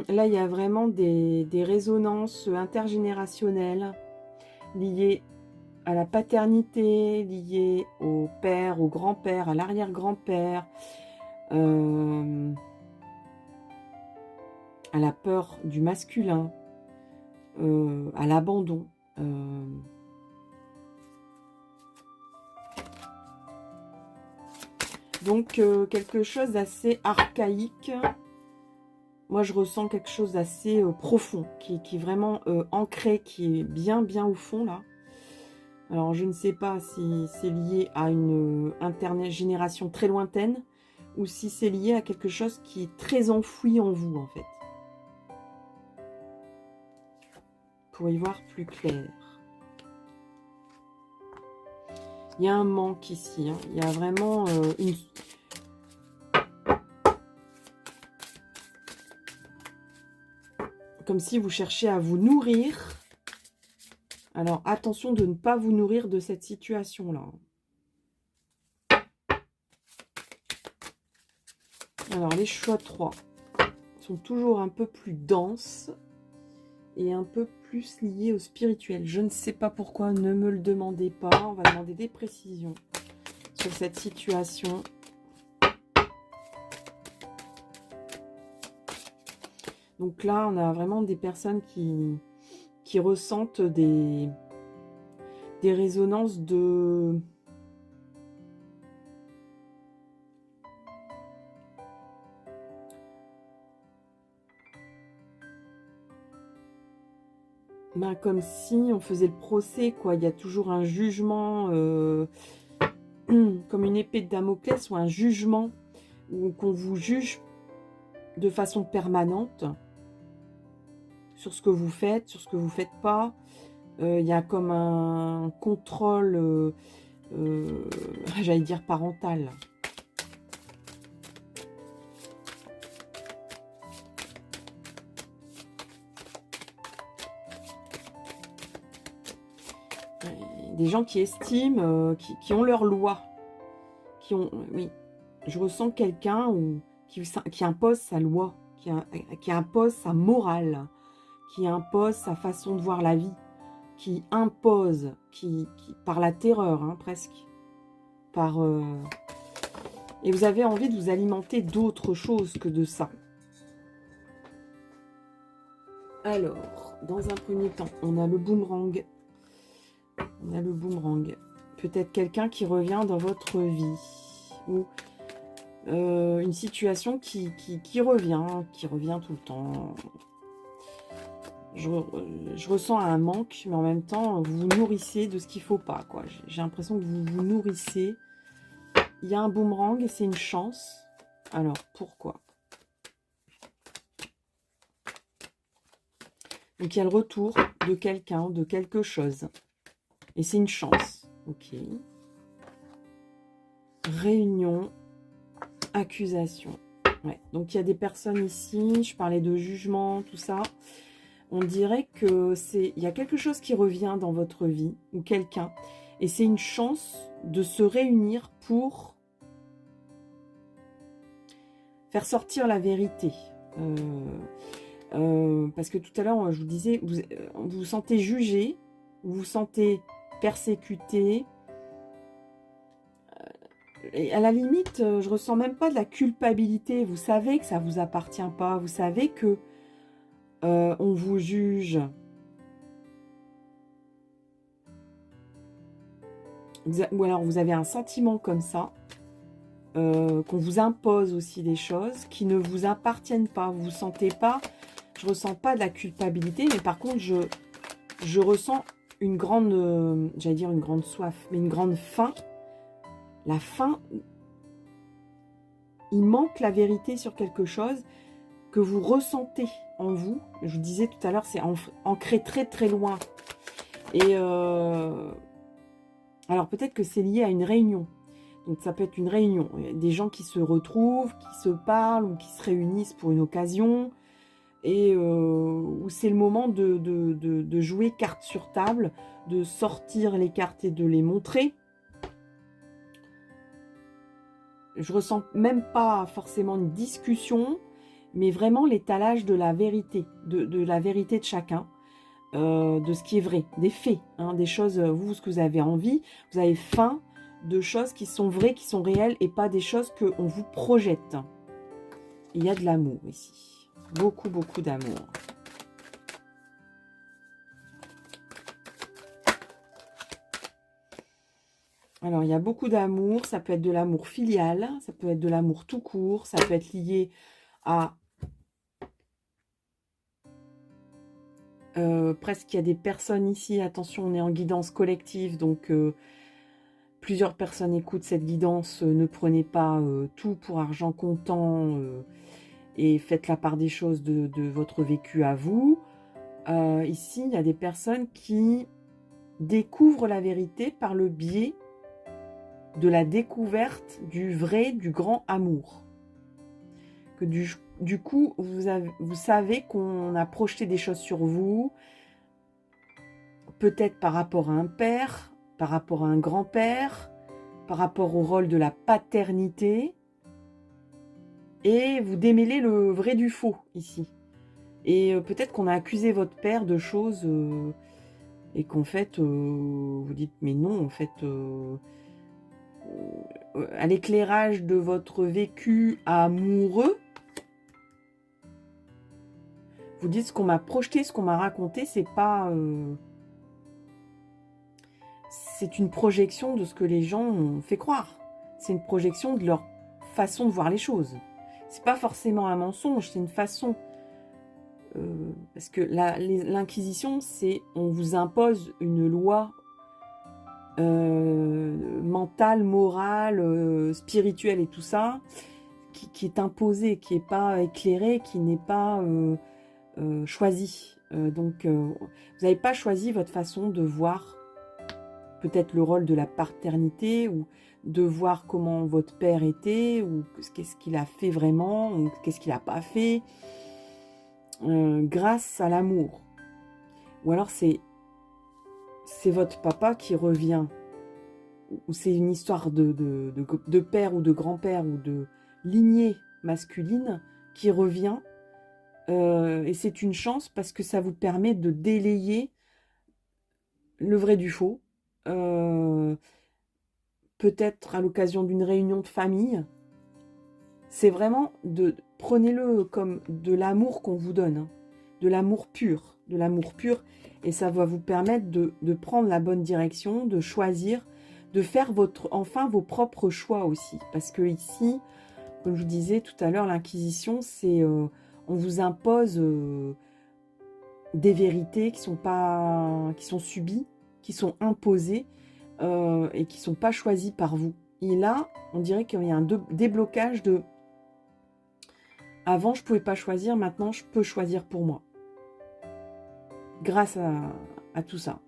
Là, il y a vraiment des résonances intergénérationnelles liées à la paternité, liées au père, au grand-père, à l'arrière-grand-père, à la peur du masculin, à l'abandon. Donc, quelque chose d'assez archaïque. Moi, je ressens quelque chose d'assez profond, qui est vraiment ancré, qui est bien au fond, là. Alors, je ne sais pas si c'est lié à une intergénération très lointaine, ou si c'est lié à quelque chose qui est très enfoui en vous, en fait. Pour y voir plus clair. Il y a un manque ici, hein. Il y a vraiment une... Comme si vous cherchiez à vous nourrir. Alors, attention de ne pas vous nourrir de cette situation-là. Alors, les choix 3 sont toujours un peu plus denses et un peu plus liés au spirituel. Je ne sais pas pourquoi, ne me le demandez pas. On va demander des précisions sur cette situation. Donc là, on a vraiment des personnes qui qui ressentent des résonances de... Ben, comme si on faisait le procès, quoi. Il y a toujours un jugement, comme une épée de Damoclès, ou un jugement, ou qu'on vous juge de façon permanente sur ce que vous faites, sur ce que vous ne faites pas. Il y a comme un contrôle, j'allais dire parental. Des gens qui estiment, qui ont leur loi, qui ont, oui, je ressens quelqu'un qui impose sa loi, qui impose sa morale, qui impose sa façon de voir la vie, qui impose, qui par la terreur, hein, presque, par et vous avez envie de vous alimenter d'autre chose que de ça. Alors, dans un premier temps, on a le boomerang. On a le boomerang. Peut-être quelqu'un qui revient dans votre vie. Ou une situation qui revient tout le temps. Je ressens un manque, mais en même temps, vous vous nourrissez de ce qu'il ne faut pas, quoi. J'ai l'impression que vous vous nourrissez. Il y a un boomerang et c'est une chance. Alors, pourquoi? Donc, il y a le retour de quelqu'un, de quelque chose. Et c'est une chance. Ok. Réunion, accusation. Ouais. Donc, il y a des personnes ici. Je parlais de jugement, tout ça. On dirait que il y a quelque chose qui revient dans votre vie, ou quelqu'un. Et c'est une chance de se réunir pour faire sortir la vérité. Parce que tout à l'heure, je vous disais, vous vous sentez jugé, vous vous sentez persécuté. Et à la limite, je ressens même pas de la culpabilité. Vous savez que ça vous appartient pas. Vous savez que on vous juge. Ou alors vous avez un sentiment comme ça, qu'on vous impose aussi des choses qui ne vous appartiennent pas. Vous vous sentez pas, je ressens pas de la culpabilité, mais par contre je ressens une grande, j'allais dire une grande soif, mais une grande faim. La faim, il manque la vérité sur quelque chose que vous ressentez en vous. Je vous disais tout à l'heure, c'est ancré très très loin. Et alors peut-être que c'est lié à une réunion. Donc ça peut être une réunion. Il y a des gens qui se retrouvent, qui se parlent ou qui se réunissent pour une occasion. Et où c'est le moment de jouer carte sur table, de sortir les cartes et de les montrer. Je ressens même pas forcément une discussion, mais vraiment l'étalage de la vérité, de la vérité de chacun, de ce qui est vrai, des faits, hein, des choses, vous, ce que vous avez envie, vous avez faim de choses qui sont vraies, qui sont réelles, et pas des choses qu'on vous projette. Il y a de l'amour ici, beaucoup, beaucoup d'amour. Alors, il y a beaucoup d'amour, ça peut être de l'amour filial, ça peut être de l'amour tout court, ça peut être lié à... presque, il y a des personnes ici, attention, on est en guidance collective, donc plusieurs personnes écoutent cette guidance, ne prenez pas tout pour argent comptant et faites la part des choses de votre vécu à vous. Ici, il y a des personnes qui découvrent la vérité par le biais de la découverte du vrai, du grand amour. Que du coup, vous savez qu'on a projeté des choses sur vous, peut-être par rapport à un père, par rapport à un grand-père, par rapport au rôle de la paternité, et vous démêlez le vrai du faux ici. Et peut-être qu'on a accusé votre père de choses et qu'en fait, vous dites, mais non, en fait... à l'éclairage de votre vécu amoureux, Vous dites ce qu'on m'a projeté, ce qu'on m'a raconté, c'est pas... c'est une projection de ce que les gens ont fait croire. C'est une projection de leur façon de voir les choses. C'est pas forcément un mensonge, c'est une façon... parce que l'inquisition, c'est on vous impose une loi mentale, morale, spirituelle et tout ça, qui est imposée, qui n'est pas éclairée, qui n'est pas choisie. Donc, vous n'avez pas choisi votre façon de voir peut-être le rôle de la paternité, ou de voir comment votre père était, ou qu'est-ce qu'il a fait vraiment, ou qu'est-ce qu'il n'a pas fait, grâce à l'amour. Ou alors c'est votre papa qui revient, ou c'est une histoire de père ou de grand-père ou de lignée masculine qui revient, et c'est une chance parce que ça vous permet de délayer le vrai du faux, peut-être à l'occasion d'une réunion de famille. C'est vraiment prenez-le comme de l'amour qu'on vous donne, hein, de l'amour pur, et ça va vous permettre de prendre la bonne direction, de choisir, de faire enfin vos propres choix aussi, parce que ici, comme je vous disais tout à l'heure, l'inquisition, c'est on vous impose des vérités qui sont subies, qui sont imposées, et qui ne sont pas choisies par vous. Et là, on dirait qu'il y a un déblocage de... Avant, je ne pouvais pas choisir, maintenant, je peux choisir pour moi. Grâce à tout ça.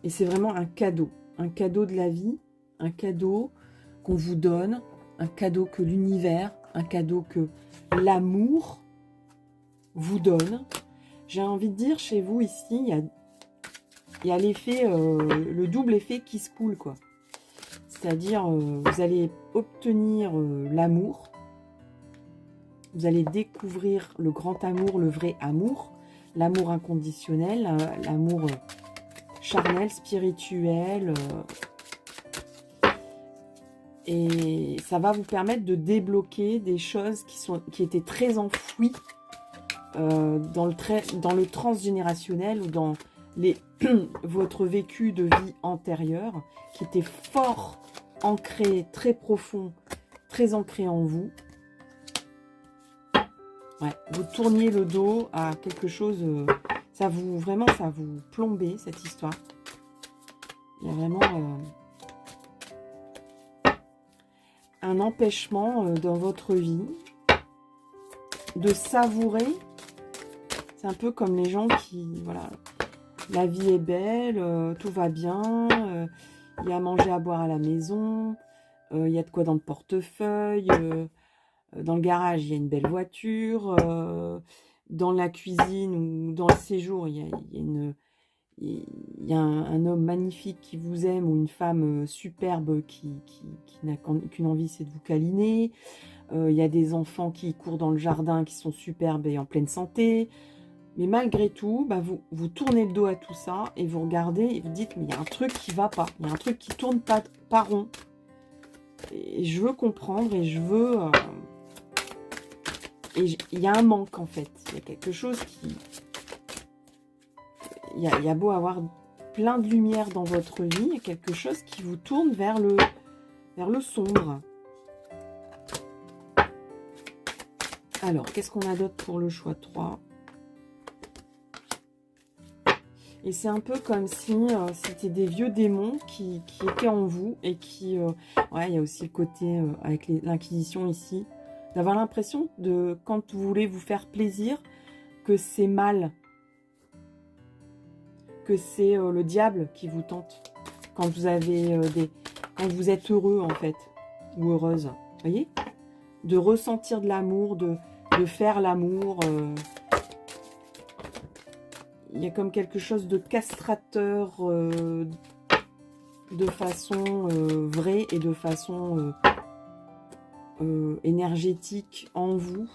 Et c'est vraiment un cadeau de la vie, un cadeau qu'on vous donne, un cadeau que l'univers, un cadeau que l'amour vous donne. J'ai envie de dire, chez vous, ici, il y a l'effet, le double effet qui se coule, quoi. C'est-à-dire, vous allez obtenir l'amour, vous allez découvrir le grand amour, le vrai amour, l'amour inconditionnel, l'amour charnel, spirituel, et ça va vous permettre de débloquer des choses qui étaient très enfouies dans le transgénérationnel, ou dans votre vécu de vie antérieure, qui était fort ancré, très profond, très ancré en vous. Ouais, vous tourniez le dos à quelque chose, ça vous plombait, cette histoire. Il y a vraiment un empêchement dans votre vie de savourer. C'est un peu comme les gens qui, voilà, la vie est belle, tout va bien, il y a à manger, à boire à la maison, il y a de quoi dans le portefeuille, dans le garage, il y a une belle voiture, dans la cuisine ou dans le séjour, il y a un homme magnifique qui vous aime, ou une femme superbe qui n'a qu'une envie, c'est de vous câliner. Il y a des enfants qui courent dans le jardin, qui sont superbes et en pleine santé. Mais malgré tout, bah vous tournez le dos à tout ça et vous regardez et vous dites, mais il y a un truc qui va pas, il y a un truc qui tourne pas rond. Et je veux comprendre, et je veux... et il y a un manque, en fait. Il y a quelque chose qui... Il y a beau avoir plein de lumière dans votre vie, il y a quelque chose qui vous tourne vers le sombre. Alors, qu'est-ce qu'on a d'autre pour le choix 3 ? Et c'est un peu comme si c'était des vieux démons qui étaient en vous, et qui... ouais, il y a aussi le côté, avec l'inquisition ici, d'avoir l'impression de, quand vous voulez vous faire plaisir, que c'est mal, que c'est le diable qui vous tente, quand vous avez quand vous êtes heureux, en fait, ou heureuse, vous voyez, de ressentir de l'amour, de faire l'amour, il y a comme quelque chose de castrateur, de façon vraie et de façon énergétique en vous.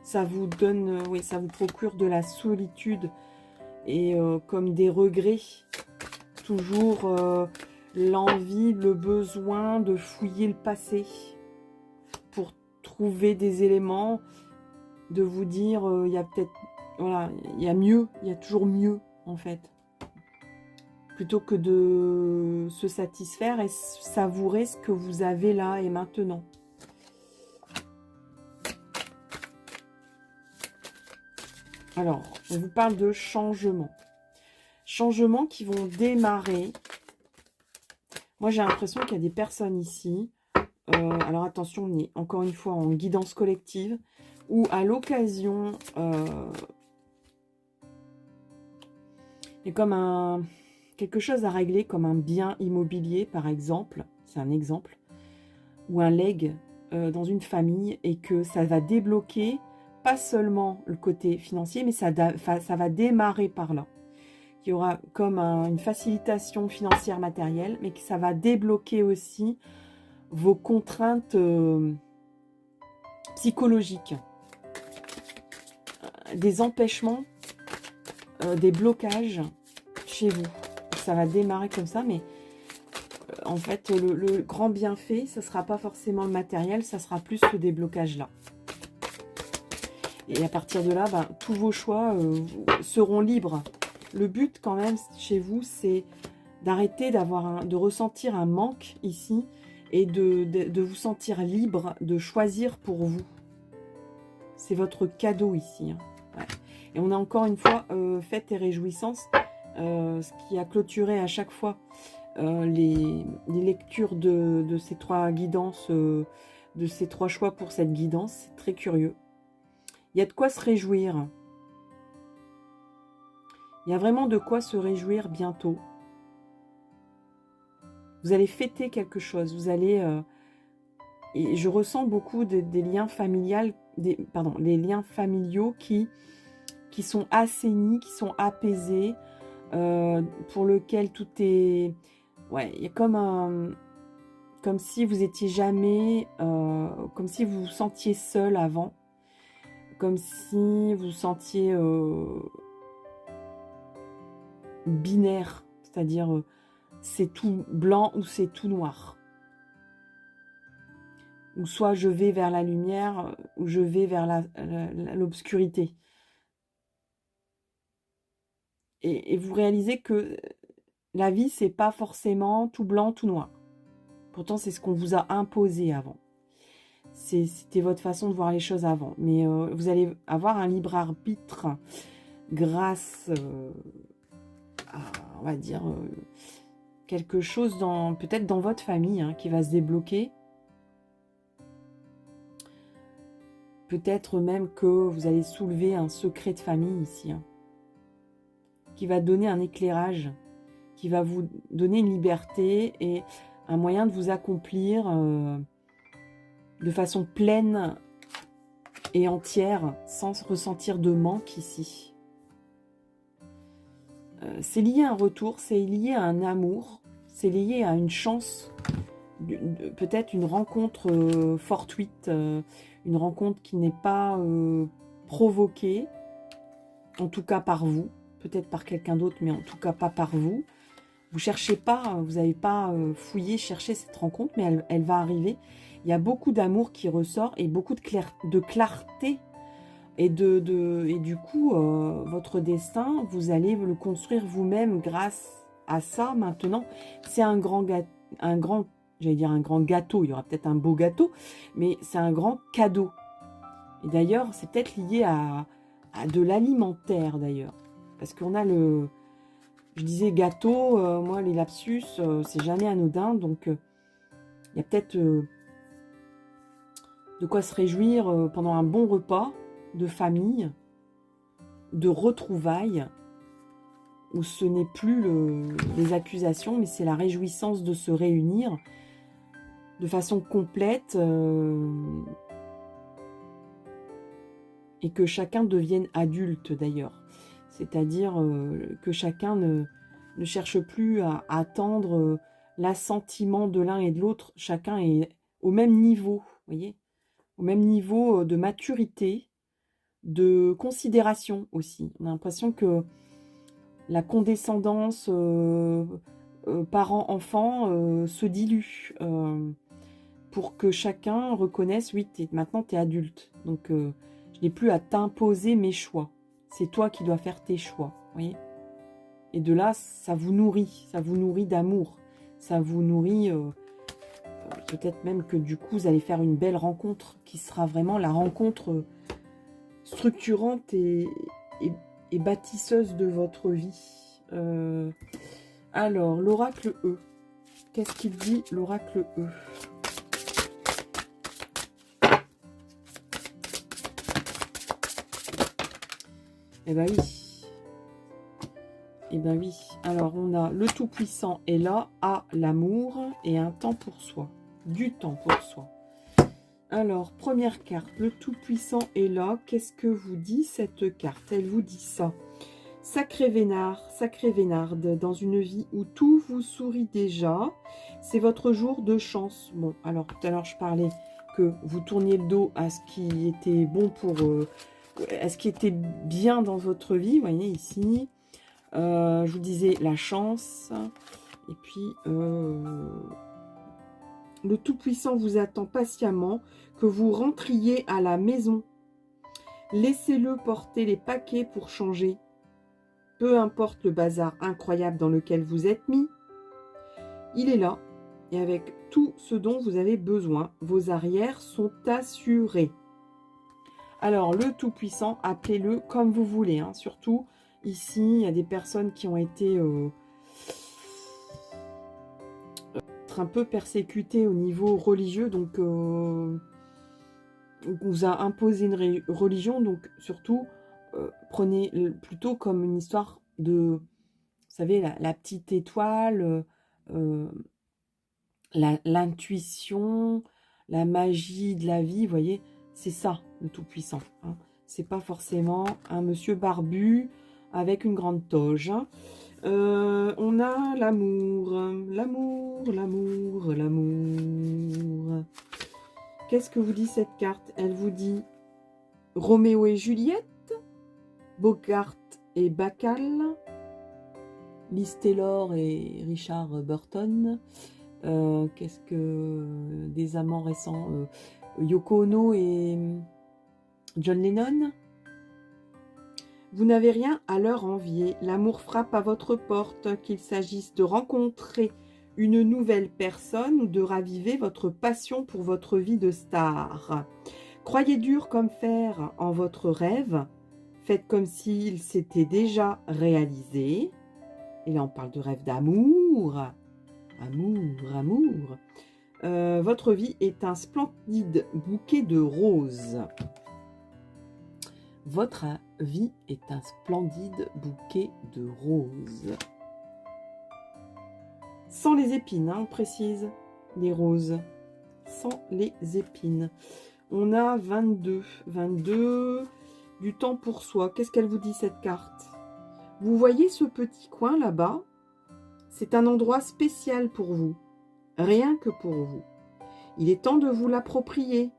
Ça vous donne, oui, ça vous procure de la solitude, et comme des regrets, toujours l'envie, le besoin de fouiller le passé pour trouver des éléments de vous dire, il y a peut-être, voilà, il y a mieux, il y a toujours mieux, en fait. Plutôt que de se satisfaire et savourer ce que vous avez là et maintenant. Alors, on vous parle de changements. Changements qui vont démarrer. Moi, j'ai l'impression qu'il y a des personnes ici. Alors, attention, on est encore une fois en guidance collective. Ou à l'occasion, il y a comme quelque chose à régler, comme un bien immobilier, par exemple. C'est un exemple. Ou un legs dans une famille. Et que ça va débloquer, pas seulement le côté financier, mais ça va démarrer par là. Il y aura comme une facilitation financière matérielle, mais que ça va débloquer aussi vos contraintes psychologiques, des empêchements, des blocages chez vous. Ça va démarrer comme ça, mais en fait, le grand bienfait, ce ne sera pas forcément le matériel, ça sera plus ce déblocage-là. Et à partir de là, ben, tous vos choix seront libres. Le but quand même chez vous, c'est d'arrêter de ressentir un manque ici et de vous sentir libre de choisir pour vous. C'est votre cadeau ici. Hein. Ouais. Et on a encore une fois fête et réjouissance, ce qui a clôturé à chaque fois les lectures de ces trois guidances, de ces trois choix pour cette guidance. C'est très curieux. Il y a de quoi se réjouir. Il y a vraiment de quoi se réjouir bientôt. Vous allez fêter quelque chose. Vous allez... et je ressens beaucoup des liens familiaux, les liens familiaux qui sont assainis, qui sont apaisés, pour lequel tout est... Ouais, il y a comme si vous étiez jamais... comme si vous vous sentiez seul avant. Comme si vous vous sentiez binaire. C'est-à-dire, c'est tout blanc ou c'est tout noir. Ou soit je vais vers la lumière, ou je vais vers l'obscurité. Et vous réalisez que la vie, c'est pas forcément tout blanc, tout noir. Pourtant, c'est ce qu'on vous a imposé avant. C'était votre façon de voir les choses avant. Mais vous allez avoir un libre arbitre grâce à, on va dire, quelque chose peut-être dans votre famille hein, qui va se débloquer. Peut-être même que vous allez soulever un secret de famille ici, hein, qui va donner un éclairage, qui va vous donner une liberté et un moyen de vous accomplir de façon pleine et entière, sans ressentir de manque ici. C'est lié à un retour, c'est lié à un amour, c'est lié à une chance, peut-être une rencontre fortuite, une rencontre qui n'est pas provoquée, en tout cas par vous, peut-être par quelqu'un d'autre, mais en tout cas pas par vous. Vous cherchez pas, vous n'avez pas fouillé, cherché cette rencontre, mais elle va arriver. Il y a beaucoup d'amour qui ressort et beaucoup de clarté. Et du coup, votre destin, vous allez le construire vous-même grâce à ça maintenant. C'est un grand j'allais dire un grand gâteau, il y aura peut-être un beau gâteau, mais c'est un grand cadeau. Et d'ailleurs, c'est peut-être lié à de l'alimentaire d'ailleurs. Parce qu'on a je disais gâteau, moi les lapsus, c'est jamais anodin, donc il y a peut-être de quoi se réjouir pendant un bon repas de famille, de retrouvailles, où ce n'est plus les accusations, mais c'est la réjouissance de se réunir de façon complète et que chacun devienne adulte d'ailleurs. C'est-à-dire que chacun ne cherche plus à attendre l'assentiment de l'un et de l'autre. Chacun est au même niveau, vous voyez, au même niveau de maturité, de considération aussi. On a l'impression que la condescendance parent-enfant se dilue pour que chacun reconnaisse, oui, maintenant tu es adulte. Donc, je n'ai plus à t'imposer mes choix. C'est toi qui dois faire tes choix. Vous voyez? Et de là, ça vous nourrit d'amour. Ça vous nourrit, peut-être même que du coup, vous allez faire une belle rencontre qui sera vraiment la rencontre structurante et bâtisseuse de votre vie. Alors, l'oracle E. Qu'est-ce qu'il dit, l'oracle E? Eh ben oui. Eh ben oui. Alors, on a le Tout-Puissant est là, a l'amour et un temps pour soi. Du temps pour soi. Alors, première carte, le Tout-Puissant est là. Qu'est-ce que vous dit cette carte? Elle vous dit ça. Sacré Vénarde, dans une vie où tout vous sourit déjà, c'est votre jour de chance. Bon, alors tout à l'heure, je parlais que vous tourniez le dos à ce qui était bon pour... à ce qui était bien dans votre vie, vous voyez ici. Je vous disais la chance. Et puis, le Tout-Puissant vous attend patiemment que vous rentriez à la maison. Laissez-le porter les paquets pour changer. Peu importe le bazar incroyable dans lequel vous êtes mis, il est là. Et avec tout ce dont vous avez besoin, vos arrières sont assurés. Alors, le Tout-Puissant, appelez-le comme vous voulez. Hein. Surtout, ici, il y a des personnes qui ont été un peu persécutées au niveau religieux. Donc, on vous a imposé une religion. Donc, surtout, prenez plutôt comme une histoire de, vous savez, la petite étoile, l'intuition, la magie de la vie, vous voyez, c'est ça, le Tout-Puissant. Hein. C'est pas forcément un monsieur barbu avec une grande toge. Hein. On a l'amour, l'amour, l'amour, l'amour. Qu'est-ce que vous dit cette carte? Elle vous dit Roméo et Juliette, Bogart et Bacall, Liz Taylor et Richard Burton. Qu'est-ce que des amants récents, Yoko Ono et John Lennon. Vous n'avez rien à leur envier. L'amour frappe à votre porte, qu'il s'agisse de rencontrer une nouvelle personne ou de raviver votre passion pour votre vie de star. Croyez dur comme fer en votre rêve. Faites comme s'il s'était déjà réalisé. Et là, on parle de rêve d'amour. Amour, amour. Votre vie est un splendide bouquet de roses. Votre vie est un splendide bouquet de roses. Sans les épines, hein, on précise. Les roses. Sans les épines. On a 22. 22. Du temps pour soi. Qu'est-ce qu'elle vous dit, cette carte? Vous voyez ce petit coin là-bas? C'est un endroit spécial pour vous. Rien que pour vous. Il est temps de vous l'approprier.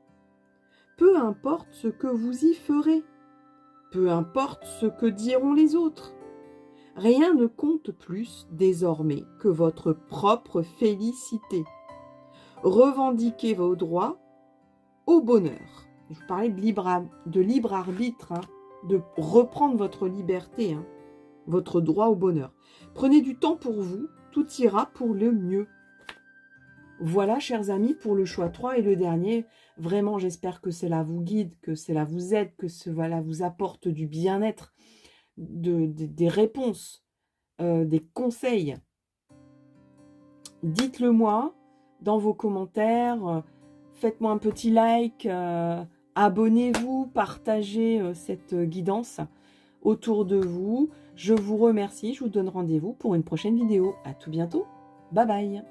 Peu importe ce que vous y ferez. Peu importe ce que diront les autres. Rien ne compte plus désormais que votre propre félicité. Revendiquez vos droits au bonheur. Je vous parlais de libre arbitre, hein, de reprendre votre liberté, hein, votre droit au bonheur. Prenez du temps pour vous, tout ira pour le mieux. Voilà, chers amis, pour le choix 3 et le dernier. Vraiment, j'espère que cela vous guide, que cela vous aide, que cela vous apporte du bien-être, des réponses, des conseils. Dites-le moi dans vos commentaires. Faites-moi un petit like. Abonnez-vous, partagez cette guidance autour de vous. Je vous remercie. Je vous donne rendez-vous pour une prochaine vidéo. À tout bientôt. Bye bye.